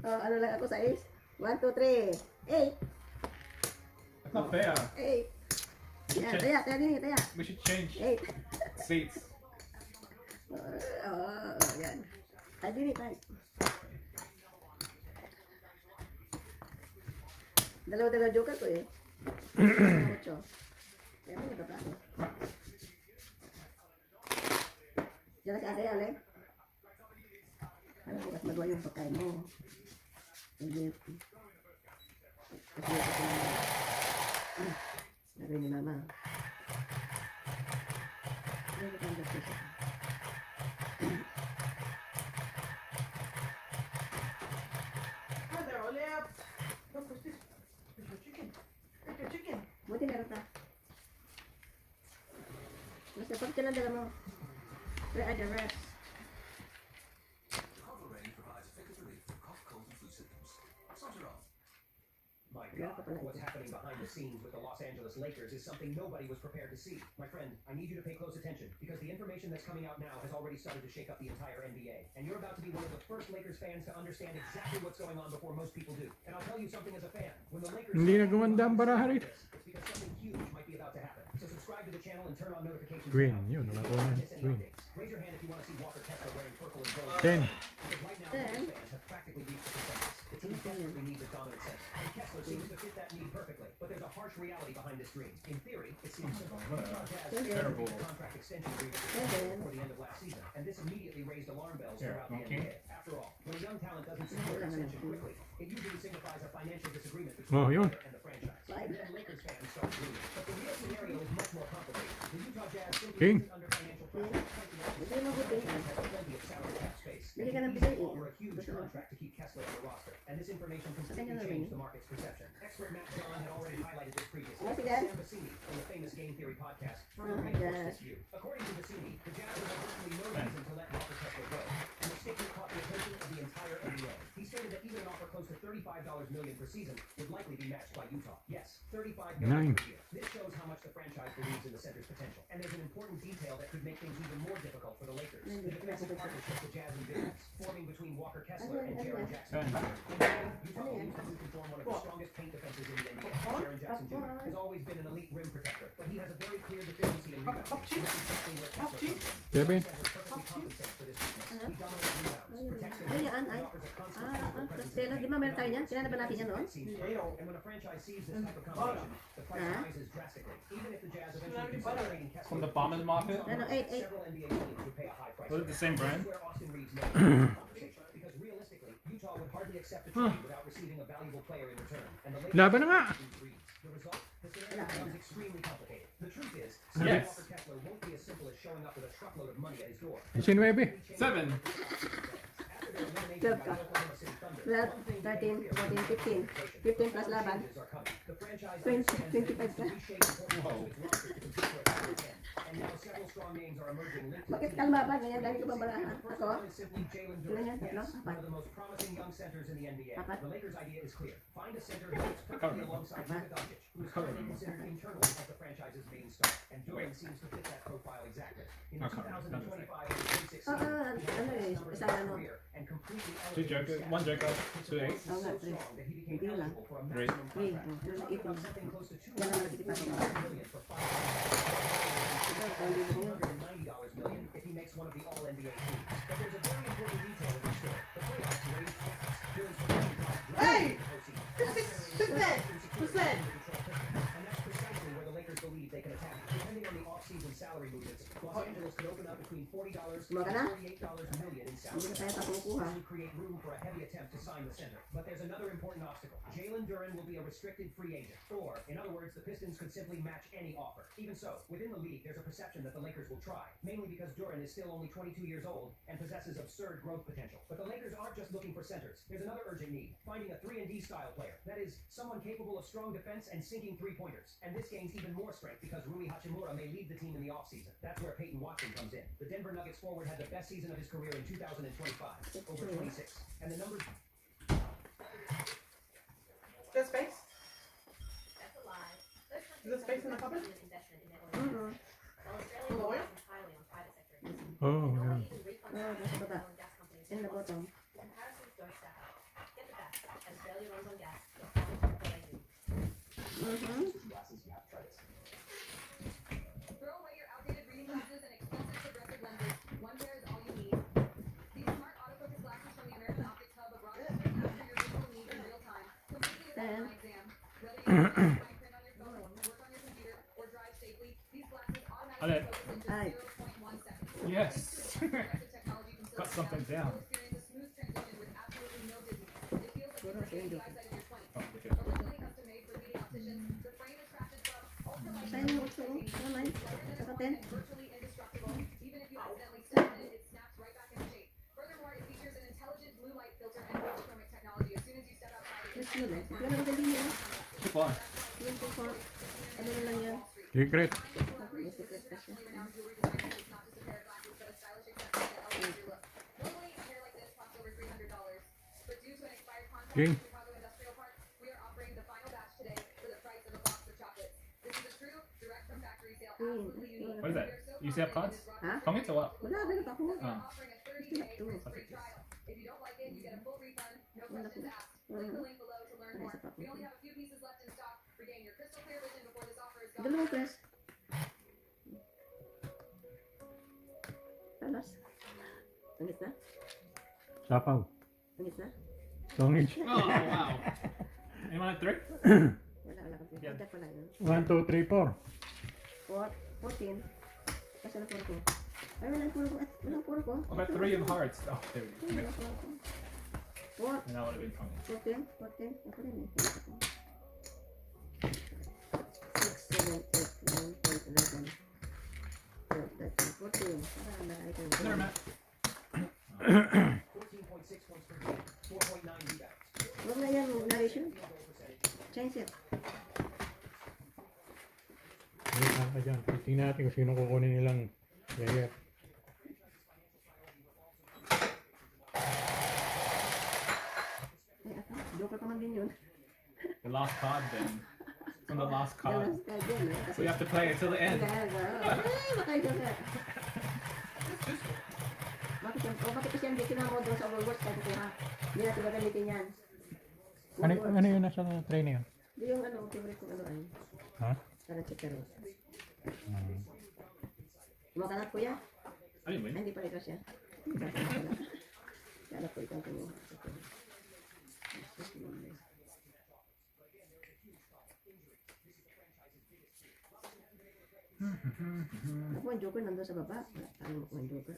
Oh, ano lang ako sa ace? 1, 2, 3. 8. That's not fair. 8. Yan, taya din, taya. We should change 8. seats. Yan. Ay, din tayo. Dalawa-dalawang joker ko eh. 8. Kaya mo iba pa ako. Diyan na si Ate Ale. Alam ko, mas magawa yung pagkain mo. Hindi. Kasi ito ko naman. Sabi ni Mama. Ano ba ang gusto siya? Hi there, Olip. Look, what's this? It's your chicken. It's your chicken. Buti meron pa. Basta pag lang dala mo. Where are the rest? Coverrain provides effective relief from cough, cold, and flu symptoms. Start it off. My Yeah, God, but I- what's happening behind the scenes with the Los Angeles Lakers is something nobody was prepared to see. My friend, I need you to pay close attention because the information that's coming out now has already started to shake up the entire NBA. And you're about to be one of the first Lakers fans to understand exactly what's going on before most people do. And I'll tell you something as a fan. When the Lakers Hindi na gumanda ang baraha rin. it's because something huge might be about to happen. So subscribe to the channel and turn on notifications. Green, now. yun, You wala don't ko wanna na. miss any Green. updates. Raise your hand if you want to see Walker Kessler wearing purple and gold. 10. Because right now, Lakers fans have practically reached the consensus. The team desperately needs a dominant center. And Kessler seems to fit that need perfectly. But there's a harsh reality behind this dream. In theory, it seems simple. Utah Jazz Terrible. a contract extension agreement before the end of last season. And this immediately raised alarm bells Yeah, throughout the okay. NBA. After all, when a young talent doesn't secure an extension quickly, it usually signifies a financial disagreement between Oh, the yun. player and the franchise. And then Lakers fans start dreaming. But the real scenario is much more complicated. The Utah Jazz simply King. isn't under financial pressure. Hindi mo buti. Has plenty of salary cap space. Bili ka ng And bili, he's offer a huge Gusto mo. contract to keep Kessler on the roster. And this information completely kanya na changed rin. the market's perception. Expert Matt John had already highlighted this previously. Yes, he did. Sam Vecini from the famous Game Theory podcast Oh further my reinforced God. this view. According to Vecini, the Jazz have virtually no reason to let Walker Kessler go. And the statement caught the attention of the entire NBA. He stated that even an offer close to $35 million per season would likely be matched by Utah. Yes, $35 million per year. This shows how much the franchise believes in the center's potential. And there's an important detail that could make things even more difficult for the Lakers. The defensive partnership the Jazz envisions, forming between Walker Kessler and Jaren Jackson. Utah believes that he can form one of the strongest paint defenses in the NBA. Jaren Jackson Jr. has always been an elite rim protector, but he has a very clear deficiency in rebounding. This is exactly where Kessler comes in. Seven. Kessler perfectly compensates for this weakness. He dominates rebounds, protects the Ay, rim, yan, and ay. offers a constant Ah, physical presence. Stella, di ba meron tayo yan? Kailan na ba natin yan noon? And when a franchise sees this type of combination, the price rises drastically. Even if the Jazz eventually consider trading Kessler From the Bombers Market? No, no, 8, 8. several NBA teams would pay a high price. Was it the same brand? This is where Austin Reeves made the conversation. Because realistically, Utah would hardly accept a trade without receiving a valuable player in return. And the Lakers Laban na nga. choose Reeves. The result, the scenario becomes extremely complicated. The truth is, Yes. Walker Kessler won't be as simple as showing up with a truckload of money at his door. 19. 7. After their elimination 12 by ka. the Oklahoma City Thunder, 12, one thing 13, became clear. 14, 15. 15 plus laban. Changes are coming. The franchise 20, understands that it 25 needs to ka. reshape the portion of its roster to compete for a top 10. And now several strong names are emerging linked to the Bakit team. kalma ba? Ganyan, dahil ko ba barahan? The first Ako? one is simply Jalen Ilan Duren. yan? Tatlo? Yes, one Apat? of the most promising young centers in the NBA. Apat? The Lakers' idea is clear. Find a center who fits perfectly alongside Apat? Luka Doncic, who is currently considered internally as the franchise's main star. And Duren seems to fit that profile exactly. In the Okay. 2025 and 26 Oo, season, ano eh, isa ano. and completely 2 Joker, 1 Joker, 2 8. Oo nga, pre. Hindi lang. Great. 3, 18. Yan ang nakikita ko. $290 million if he makes one of the All-NBA teams. But there's a very important detail in this story. The playoffs raise caps. During Hey! Who's that? Who's that? And that's precisely where the Lakers believe they can attack. Depending on the off-season salary movements, Los Angeles could open up between $40 and Mga na? $48 million in Hindi salary. na tayo pakukuha. This would create room for a heavy attempt to sign the center. But there's another important obstacle. Jalen Duren will be a restricted free agent. Or, in other words, the Pistons could simply match any offer. Even so, within the league, there's a perception that the Lakers will try. Mainly because Duren is still only 22 years old and possesses absurd growth potential. But the Lakers aren't just looking for centers. There's another urgent need. Finding a 3-and-D style player. That is, someone capable of strong defense and sinking three-pointers. And this gains even more strength because Rui Hachimura may lead the team in the offseason. That's where Peyton Watson comes in. The Denver Nuggets forward had the best season of his career in 2025. Over 26. And the numbers... There's space? That's a lie. Is there space in the cupboard? Investment in that Mm-mm. While Australia For the oil? relies entirely on private sector investment. Oh, Nobody yeah. even refunds No, oil nasa baba. and gas companies. In the bottom. The comparisons don't stack up. Get the facts. As Australia runs on gas, it's what they do. Throw away your outdated reading glasses and expensive progressive lenses. One pair is all you need. These smart autofocus glasses from the American Optics Hub of Rochester capture your visual needs in real time, completely without an eye exam. Whether you want to fine print on your phone, work on your computer, or drive safely, these glasses automatically focus in Aye. just 0.1 seconds. Yes. Progressive technology from Got Silicon something Valley. down. You'll experience a smooth transition with absolutely no dizziness. It feels like Puro you're change. the eyesight of your 20s. Oh, wicked. Originally custom made 14. and virtually indestructible. Even if you accidentally step on it, it snaps right back into shape. Furthermore, it features an intelligent blue light filter and ultrachromic technology. As soon as you step outside, it Yes, yun eh. Wala naman din yun. Keep on. Yun po po. Ano na lang yan? Secret. May secret pa siya. renowned jewelry designer, it's not just a pair of glasses, but a stylish accessory that elevates your look. Normally, a pair like this costs over $300, but due to an expired contract Okay. with Chicago Industrial Park, we are offering the final batch today for the price of a box of chocolates. This is a true direct from factory sale, absolutely unique. What is that? You used to have cards? Ha? Comics or what? Wala, meron pa ako. We are offering a 30-day risk-free trial. If you don't like it, you get a full refund, no questions asked. Click the link below to learn more. We only have a few pieces left in stock. Regain your crystal clear vision before this offer is gone. Dalawang press. Talas. Tangit na? Sapaw. Tangit na? Songage. Oh, wow. Anyone at 3? Wala ka. Yeah. Agad pala yun. 1, 2, 3, 4. 14. Kasi na puro ko. Ay, wala puro ko. Wala puro ko. What about 3 of hearts? Oh, there we go. Wala puro ko. 4. And that would have been funny. 14. Ako rin eh. 6, 7, 8, 9, 10, 11, 12, 13, 14. Para marami ko. There, Matt. 14.6 points per game, 4.9 rebounds. Huwag na yan, narration. Change it. Wait lang ka dyan. Tingnan natin kung sino kukunin nilang player. Ay, ako. Joker pa man din yun. The last card then. From the last card. Dalas ka dyan eh. Kasi So you have to play it till the end. ay, bakay joker. Bakit kasi ang bikin mo doon sa Overwatch kahit ito ha? Hindi natin gagamitin yan. Ano yun nasa tray na yun? Hindi yung ano, favorite kong ano ay. Ha? Sarang chicaro. Kumakalat ko ya? I didn't Ay, win. hindi pala ito siya. Kala ko ikaw ko. Ako ang joker nandun sa baba. Parang ako ang joker.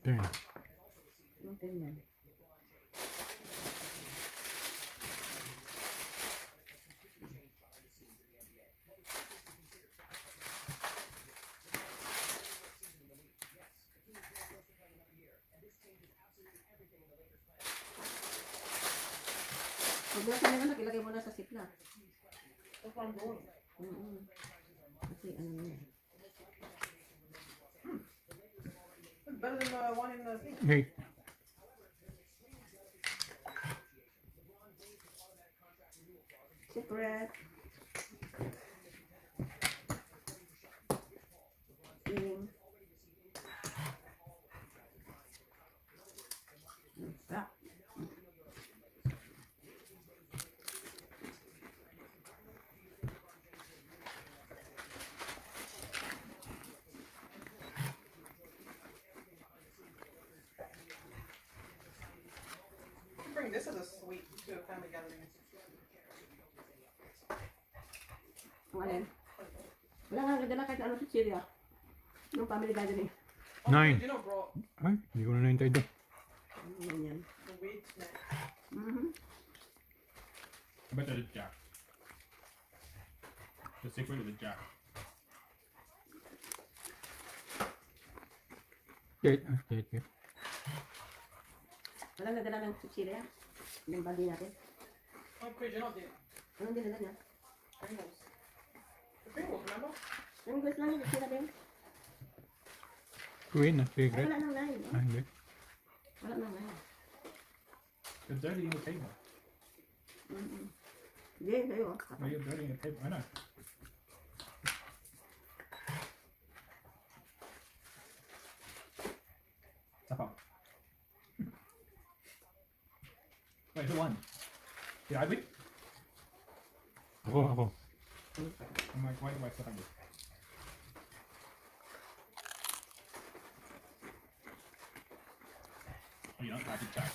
Ten. Yung ganyan. Pag wala ka na naman, ilagay mo na sa ziplock. That's what I'm doing. Kasi ano yun. It's better than the one in the thing. 8. Secret. King. Ah. Bring this as a sweet to a family gathering. Ang alin? Wala nga, nagdala kahit ano sa Syria. Yung family gathering. Oh, Nine. You know, bro, Ay, hindi ko na naintay doon. Yan yan. the weed snack. I bet there's a jack. The secret is a jack. 8. Ah, 8. Wala nagdala ng Syria. Yung bandi natin. Oh, Chris, you know, the Anong dinala niya? Pringles. The Pringles, remember? Yung gusto lang yung Syria din. Queen, ah, Ay, secret. wala nang line. Ah, hindi. Wala nang line. You're dirtying the table. Hindi, sa'yo. No, you're dirtying the table. I know. Tap up. Wait, who won? Did I win? Ako. I'm like, why do I step on this? Oh, you're not happy, Jack.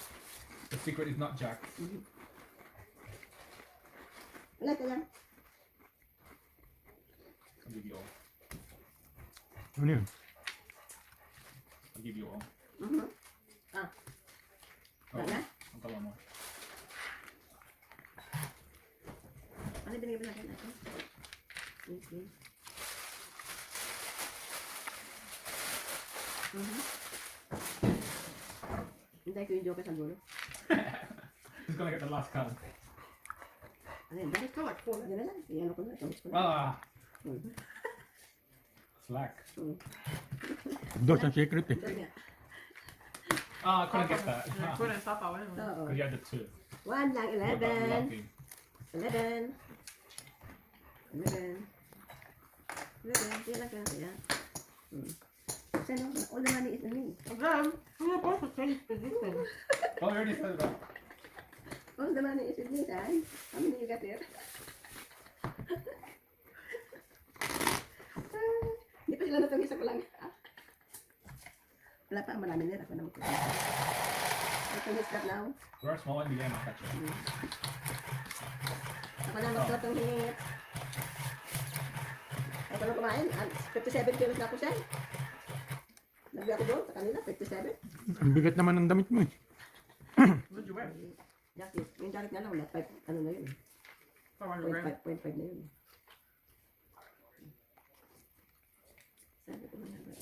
The secret is not Jack. Wala ka lang. I'll give you all. Ano yun? I'll give you all. Mhm. Ah. Oh, Wala na? I'll go one more. Ano binigay ba natin? Okay. Mhm. Hintay ko yung joker sa dulo. Who's gonna get the last card? Ano yun? Bakit ka? Yan na lang. Yan ko na. Tawag ko na. Ah, Mhm. slack. Dos ang secret eh. Doon nga. Ah, I couldn't get that. Yeah, couldn't stop out anyway. Oo. Because you had the 2. 1 lang. I got 11. lucky. 11. 11. 11. Kaya lang kaya. Kasi no, all the money is on me. Again, you're supposed to change position. Oh, I already said that. All the money is with me, Dad. How many you got there? Hindi pa sila natang isa ko lang. Wala pa, marami nila. Ako na magpapalala. I can start now. We're small in the game, I'll catch you. Ako na magtotong hingit. Ako na kumain. 57 kilos na ako siya. Nagbi ako doon sa kanila, 57. Ang bigat naman ng damit mo eh. What'd you wear? Jacket. Yung jacket nga lang, wala. 5, ano na yun. From your brand. 0.5 na yun. Sabi ko na ba?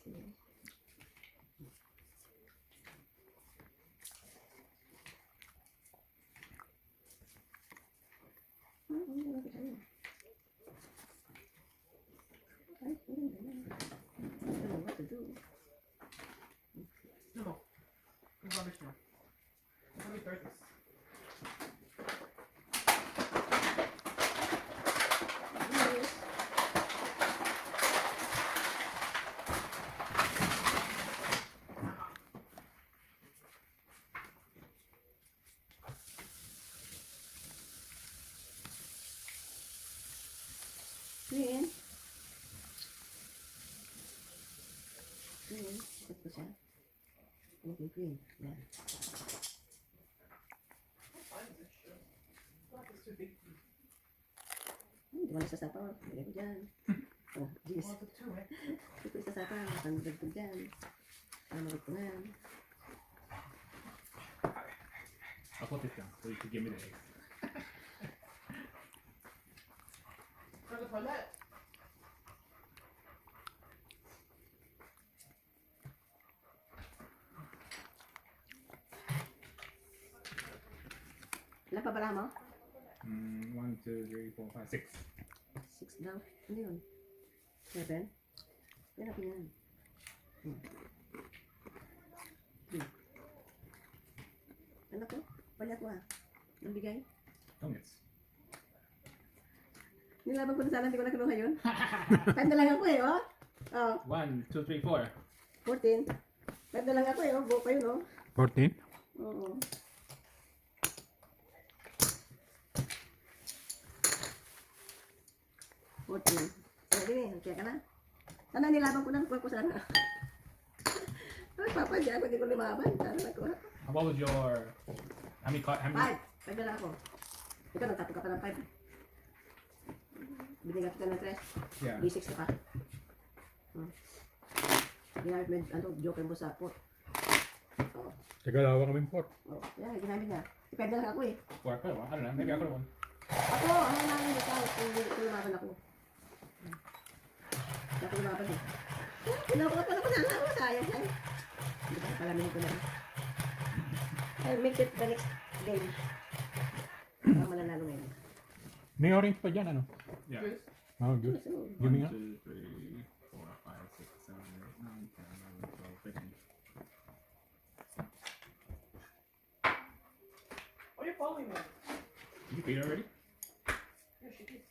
Sige. I don't know what to do. No. It's rubbish now. Let me start this. Green. Green. Ikot ko siya. Okay, green. Yan. Hindi ko nasasapaw. Lagay ko dyan. Oh, jeez. Well, it's a 2, right? Hindi ko isasapaw. Panagdag ko dyan. Panagdag ko na. I'll put this down so you can give me the ace. For the toilet. Ilan pa bala mo? 1, 2, 3, 4, 5, 6. 6 daw. Ano yun? 7? Yan ako yan. 3. Ano ko? Wala ko ah. Nabigay? Dongits. Nilaban ko na sana, hindi ko nakinuha yun. 5 na lang ako eh, oh. Oh, 1, 2, 3, 4. 14. 5 na lang ako eh, oh. Buo pa yun, oh. 14? Oo. Sige, kaya ka na. Sana nilaban ko na, kuha ko sana. Ay, papa, di ako, hindi ko lumaban. Sana nakuha. What was your... How many cards? How many... 5. 5 na lang ako. Ikaw, nagtato ka pa ng 5. Binigyan kita ng 3. Yeah. D6 ka pa. Ginamit mo yung, ano, joker mo sa pot. Oo. Tagalawa kami 4. Oo. Yan, ginamit niya. 5 na lang ako eh. 4, I could have won. I don't know. Maybe I could have won. Ako, ano na lang ikaw, kung hindi ko lumaban ako. Hindi ako lumaban eh. Pinakuha ko na ako, sayang, sayang. Hindi ba, palamin ko na. I'll make it the next game. Para mananalo ngayon. May orange pa dyan, ano? Yeah. Oh, good. So, Give me 1, nga. 2, 3, 4, 5, 6, 7, 8, 9, 10, 11, 12, 13. Oh, you're following me. Did you beat it already? Yeah, she did.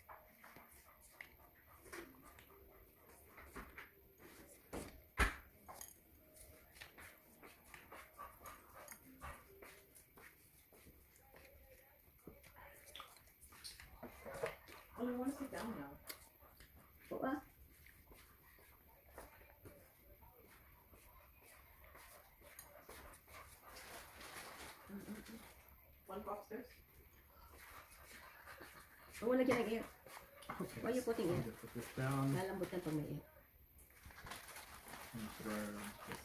Oh, I want to sit down now. oo ah. One go upstairs. Huwag mo lagyan ng air. Okay. Why you putting it? Just put this down. Lalambot yan pag may air. And throw this.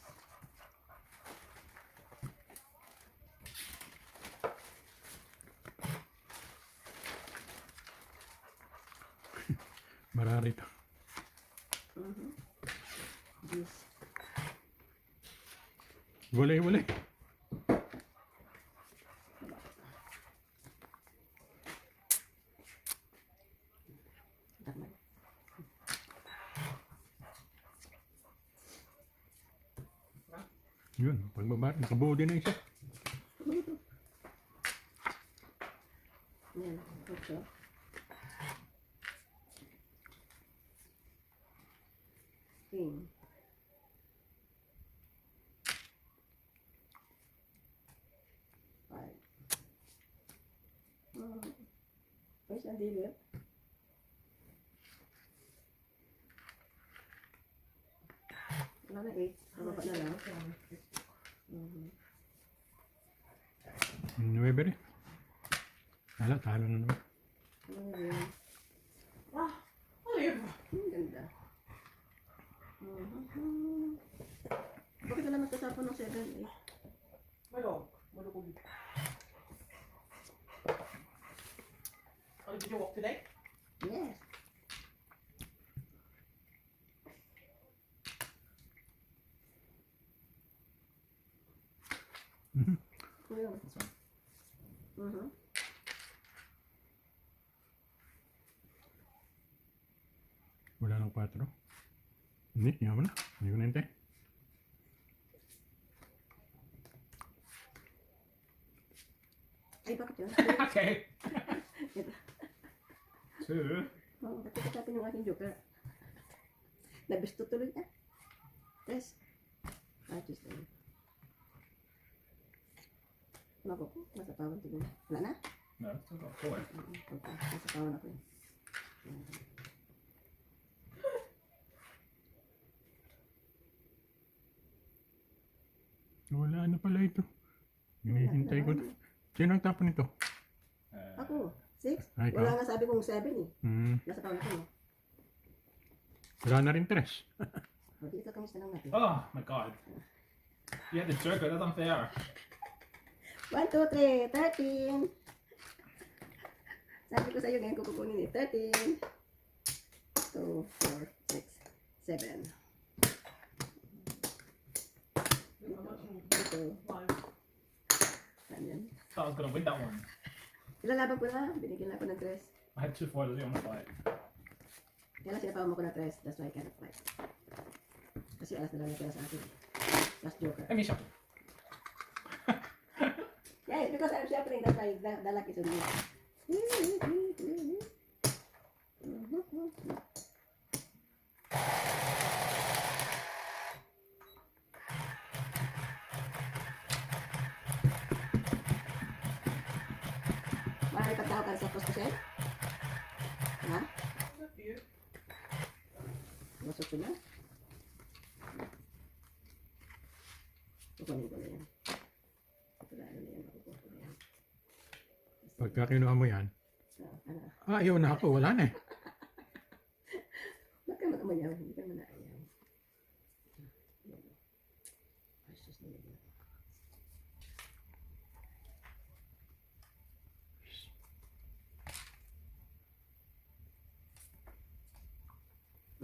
Marami to. This. Wala. Tama. Yun, pagbaba, nakabuo din na isa. Yan. Ocho. King. Five. Where's ang dealer? Wala na 8. Mababa na lang. Nuwebe rin. Wala, talo na naman. Ano na yun? Olive. Ang ganda. Bakit wala magkasapon ng 7, 8? Malo ko dito. Oh, did you walk today? Yes. Kuya. This one. Wala ng 4. Hindi, yaman na. Hindi ko nahintay. Ay, bakit yun? Okay. 2. Oo, bakit katapin yung aking joker? Nabisto tuloy na. Yes. Just na yun. Ano ko? Nasa pawan tuloy. Wala na? No, still got 4. Okay, nasa pawan ako yun. Wala na pala ito. Hinihintay ko. Sino ang tapon nito? Ako, 6? Ay, ikaw. Wala nga sabi kong 7 eh. Nasa pawan ako eh. Wala na rin 3. O, di ito kamis na lang natin. Oh my god. You had the joker, that's unfair. 1, 2, 3, 13. Sabi ko sa'yo ngayon kukunin eh. 13. 2, 4, 6, 7. Ito. Saan yan? Thought I was gonna win that one. Ilalaban ko na. Binigyan na ako ng 3. I had 2 4 on the fight. Kaya lang sinapawan mo ko ng 3. That's why I cannot fight. Kasi alas na lang yung pera sa akin. Last joker. Let me shuffle. Yeah, because I'm shuffling. That's why the luck is on me. Marami pagtao ka sa post ko siya? Ha? Masok ko na? Kukunin ko na yan. Wala na yan. Makukuha ko na yan. Pagka kinuha mo yan, Ano? ayaw na ako. Wala na eh. Ba't ka mag-amayaw? Hindi ka naman naayaw. Ay, sus na yan.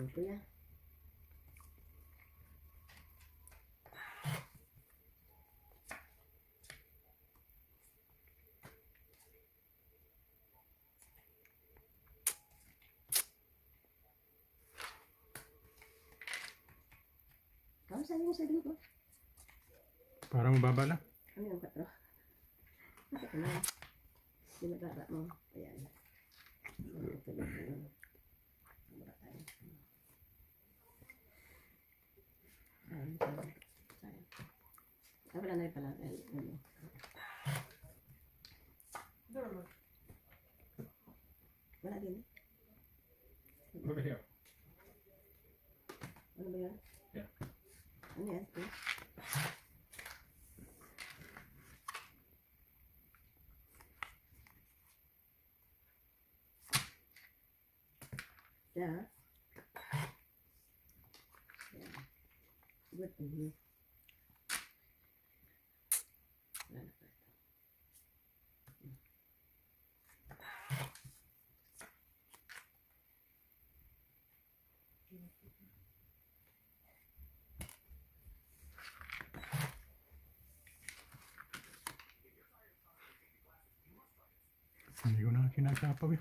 Ito yan. Kau sa'yo yung sabi ko. Para mababa lang. Ano yung 4? Bakit na? Binababa mo. Ayan. Ito lang yun. Mura tayo. Ayan. Ayan. Ah, wala na rin pala. Ayan. Ano? Wala din. Over here. Ano ba yan? Yeah. Ano yan? Ito? Yeah. Ayan. Good. Mhm. Wala na pa ito. Hindi ko na sinasapaw eh.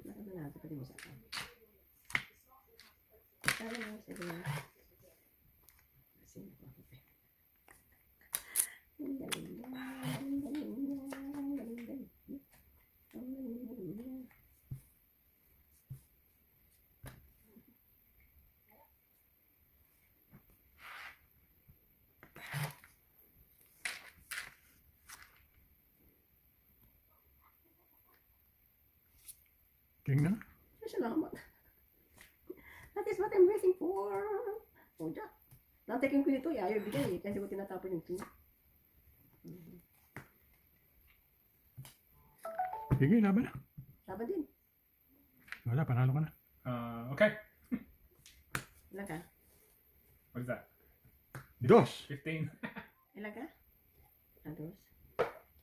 Nakita natin pwede mo sa akin. Kaya lang, sige lang. Kasi ako. Ang galing niya, ang galing niya, ang galing niya, ang galing niya. King na. Salamat. That is what I'm waiting for. Oh, Jack. Nataking ko nito, ayaw bigay eh. Kasi ko tinatapon yung king. Sige, laban na. Laban din. Wala, panalo ka na. Okay. Ilan ka? What is that? Dos. 15. Ilan ka? Dos.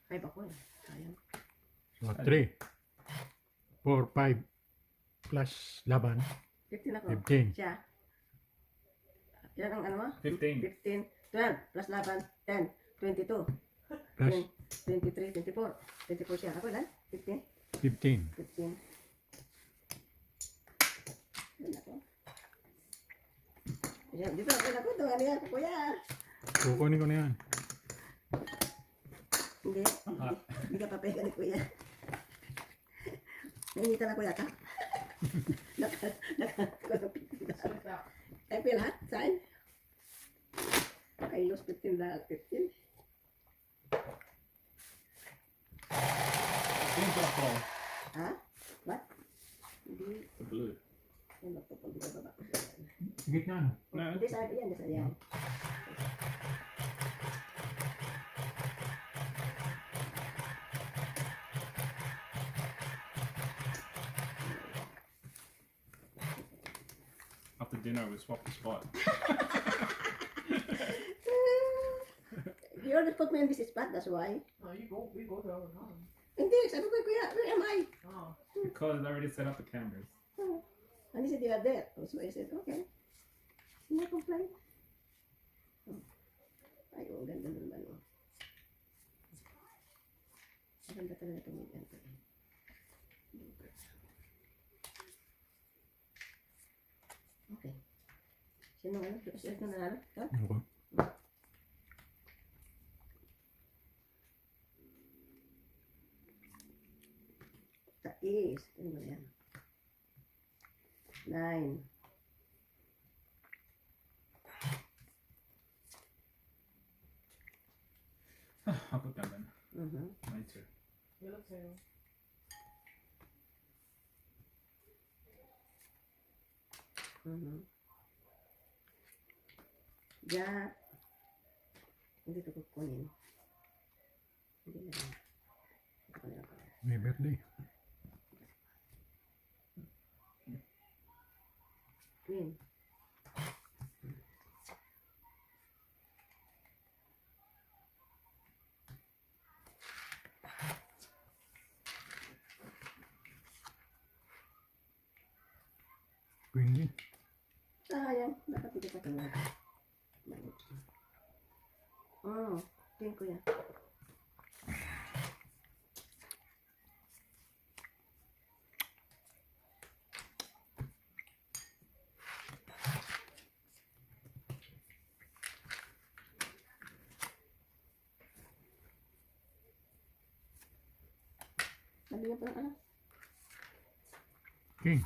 5 ako eh. Sayang. So, 3. 4, 5. Plus laban. 15 ako. 15. Siya. Ilan ang ano mo? 15. 15. 12. Plus laban. 10. 22. Plus 23. 24. 24 siya. Ako ilan? 15. 15. 15. Ilan ako? Ayan, dito ako na ko. Ano yan, kuya? Kukunin ko na yan. Hindi. Hindi ka papega ni kuya. Nangitan ako yata. I feel hot, sign. I lost $15. 15. Green black ball. Ha? What? Hindi. The blue. Ano ba ito? Hindi ka baba. Gitna na. No. Hindi sa akin yan. Sa yan. After dinner, we swapped the spot. You always put me in this spot, that's why. No, we go there all the time. Hindi, sabi ko kuya, where am I? Oh. Because I already set up the cameras. Oh. And he said you are there. So I said, okay. No complaint. Oh. Ay, oh, ganda naman. Oh. Maganda talaga itong ganito. Okay. Sino ano? Sino nanalo? Ikaw? Ako. Tais. Ano ba yan? 9. I'll put them in. Mine too. Yellow tail. Jack. Hindi ito kukunin. Hindi na lang. Ito ko na lang. May birthday. Queen. Queen din. Sayang. Dapat hindi ka tulad. Oh, queen ko yan. Sabi niya pa lang ano? King.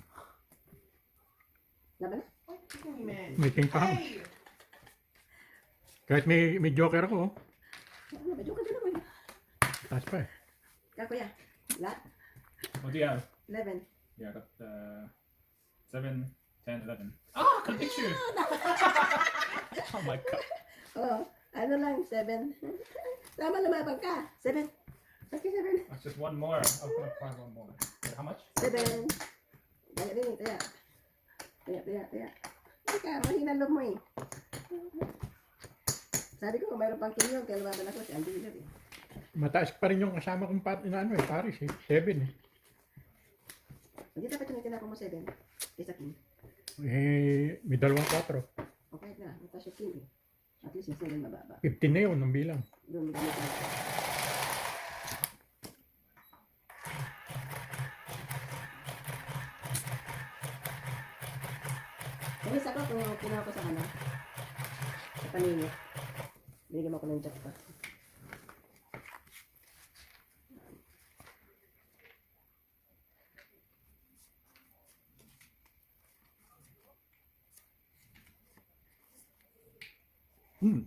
Laban na? May king pa ako. Kahit may joker ako. Oh. Ano ba? Joke ka din ako eh. Taas pa eh. Ikaw kuya. Lahat. What do you have? 11. Yeah, I got 7, 10, 11. Ah, can picture. Oh my god. Oh, ano lang, 7. Tama lumabang ka. 7. Okay, 7. That's just one more. I'm gonna find one more. Wait, how much? 7. Daya din, daya. Daya. Teka, mahina loob mo eh. Sabi ko, kung mayroon pang king yun, kaya lumaban ako si Andy Miller eh. Mataas pa rin yung kasama kong Paris eh. 7 eh. Hindi dapat yung tinapon mo 7. Isa king. Eh, may 2 4. Okay na, mataas yung king eh. At least yung 7 mababa. 15 na yun ng bilang. Doon mo gamit lang. Namiss ako kung kinuha ko sa ano. Sa paninit. Binigyan mo ako ng jack pa. Hmm.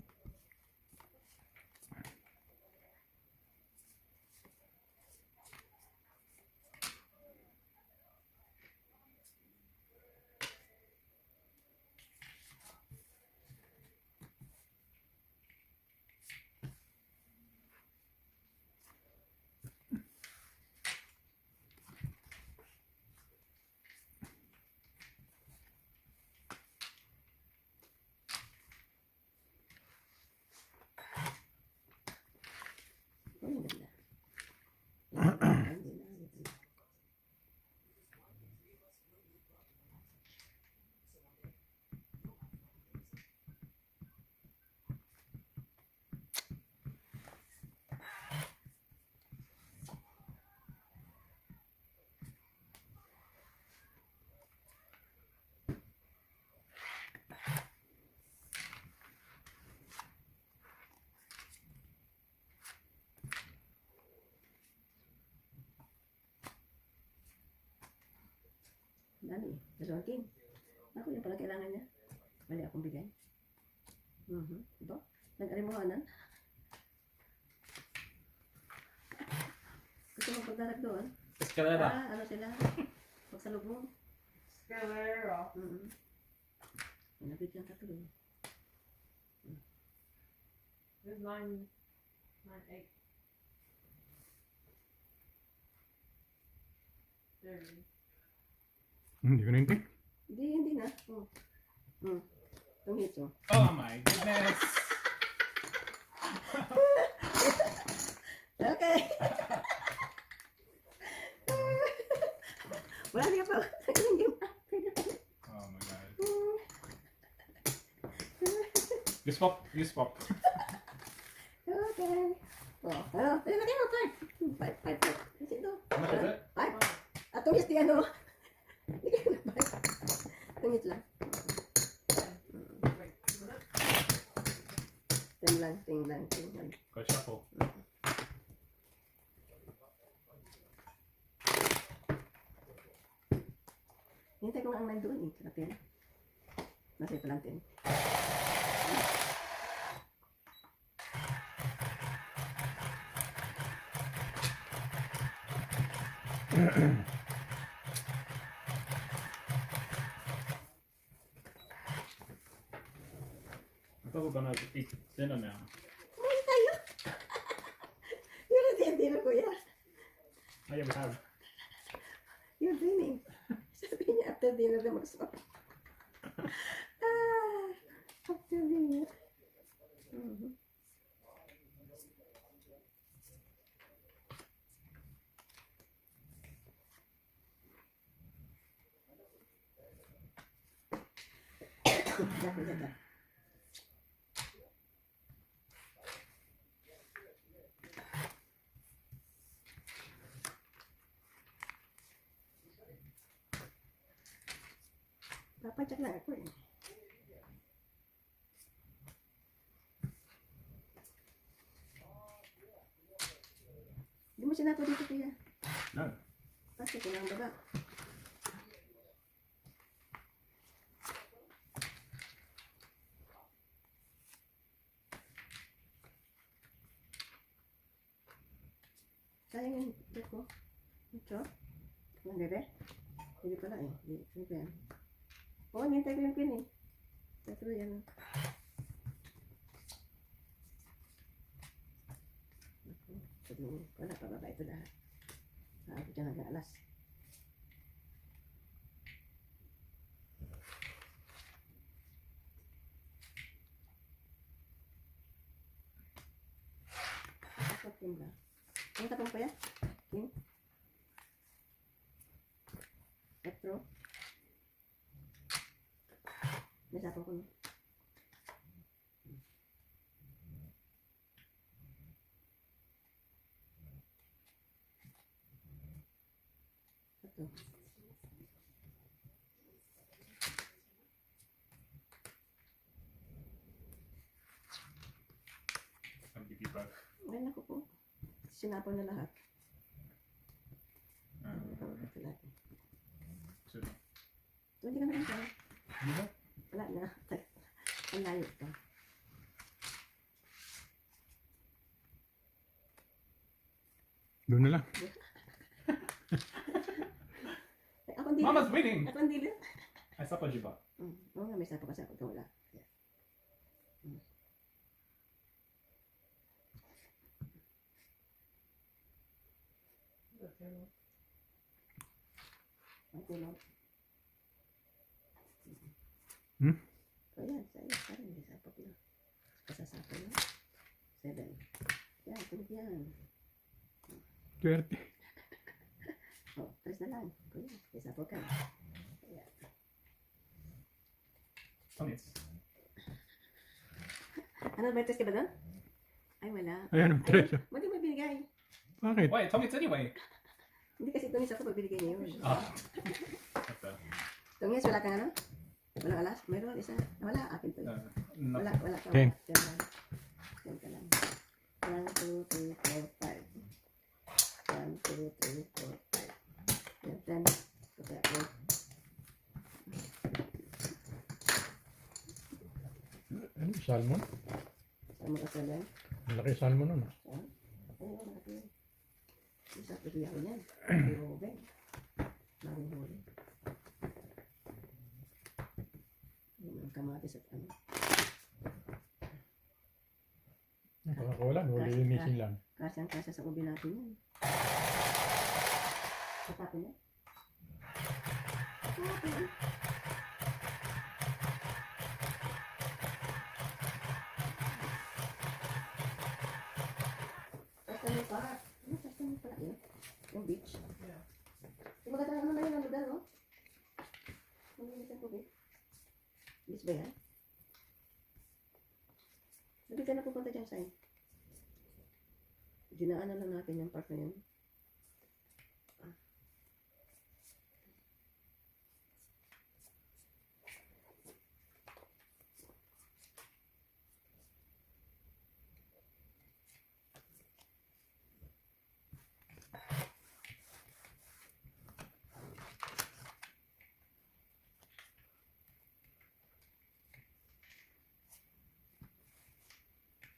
Oh, ang ganda. Ang ganda. Dami eh. Dalawang king. Ako yung pala kailangan niya. Mali akong bigay. Diba? Nag-arimuhanan. Gusto mo pagdalag doon? Escalera. Ano sila? Magsalubong. Scalera. Nabigyan ka tuloy. There's 9, 8. There it is. Hindi ko nintay. Hindi na. Itong hits oh. Oh my goodness. Okay. Wala niya pa. Oh my god. You swap. You swap. Okay. Oh, ano? Lagay mo, 5. 5. Kasi ito. How much is it? 5. At itong hits di ano. Lagay mo na 5. Itong hits lang. Ting lang. Go shuffle. Hintay ko nga ang nandoon eh. Sa 10. Nasa ito lang 10. I thought we were gonna eat dinner now. Kumain tayo. Yun ang dinner ko yan. Oh yeah, we have. You're dreaming. Sabi niya after dinner na mag-stop. After dinner. Dapat. Papadyak lang ako eh. Hindi mo sinapo dito kuya. No. Kasi kailangan baba. Sayang yung check ko. Ito. Ang bebe. Hindi pala eh. Hindi pa yan. Oo, nintay ko yung pin eh. Ito yan. Wala pa baba ito lahat. Ako dyan nag-aalas. King ba? Ang tapong pa yan? King? Petro? May sapong ko no? Ito. Ang bibibag. Ay, naku po. Sinapon na lahat. Ah, Ito lahat. so, So, hindi ka na rin di ba? wala na. Ang layo pa. Doon na lang. Ay, ako hindi. Mama's waiting! Ako hindi lang. Ay, sapa di ba? Oo nga, may sapo kasi ako. Ito wala. Ito lang. Hmm? O yan, sa'yo. Parang may sapo lang. Kasasapo lang. 7. Yan, tulog yan. Swerte. O, 3 na lang. Kuya, may sapo ka. Ayan. Tomits. Ano, may test ka ba doon? Ay, wala. Ayan, ang treasure. Hindi mo binigay. Bakit? Why? Tomits anyway! Hindi kasi tumis ako pag binigay niya yun. Ah. What the? Tumis, wala kang ano? Walang alas? Mayroon isa. Wala, akin to. Wala, Nothing. wala ka. Okay. Yan lang. Yan ka lang. 1, 2, 3, 4, 5. 1, 2, 3, 4, 5. Yan, 10. Okay, ako. Ano, salmon? Sama ka 7. Malaki salmon nun. Oo, malaki yun. Isa ko siya ko yan. May Ruben. Maruhuli. Yung kamatis at ano. Nakakawalan, hulinisin lang. Kasyang-kasya sa ubi natin yan. Katapin yan. Okay. Tapos pa. Ano sa mo pala yun? Yung beach. Yung magandang ano na yun ang lugar, no? Ano yung isang tubig? Beach ba yan? Hindi ka na pupunta dyan sa'yo. Dinaanan lang natin yung part na yun.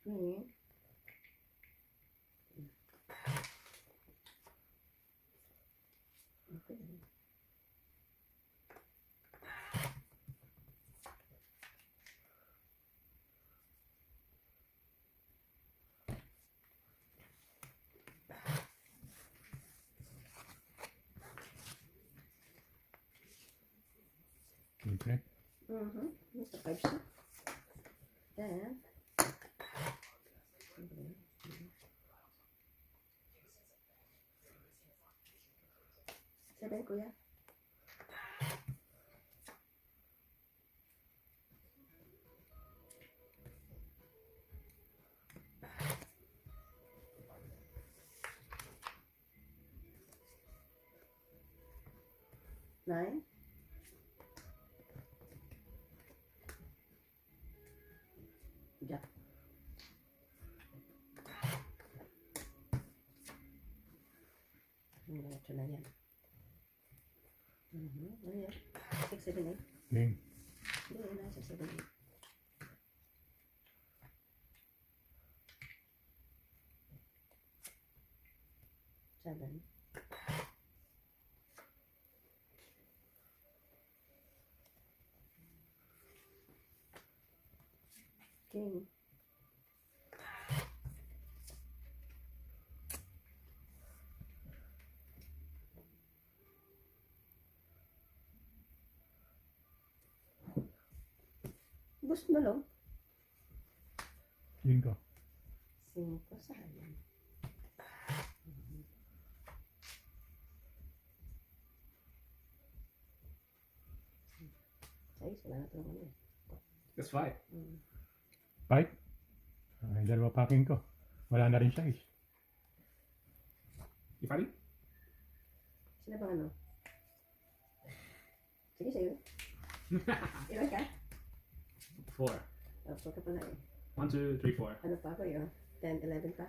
Okay. Okay. Siyempre. Mr. 5 siya. Then, Seven, kuya. Nine. Jack. Diretso na yan. Ano yan? 6, 7, 8. Ling. Hindi, na 6, 7, 8. Seven. King. Gusto mo lang? Yun ko. 5, sayang. Size, wala na talaga ano. That's 5. Fight. Ay, dalawa packing ko. Wala na rin size. You fighting? Sino bang ano? Sige sa'yo. Ilan ka? 4. Oh, 4 ka pala eh. 1, 2, 3, 4. Ano pa ako yun? 10, 11 pa?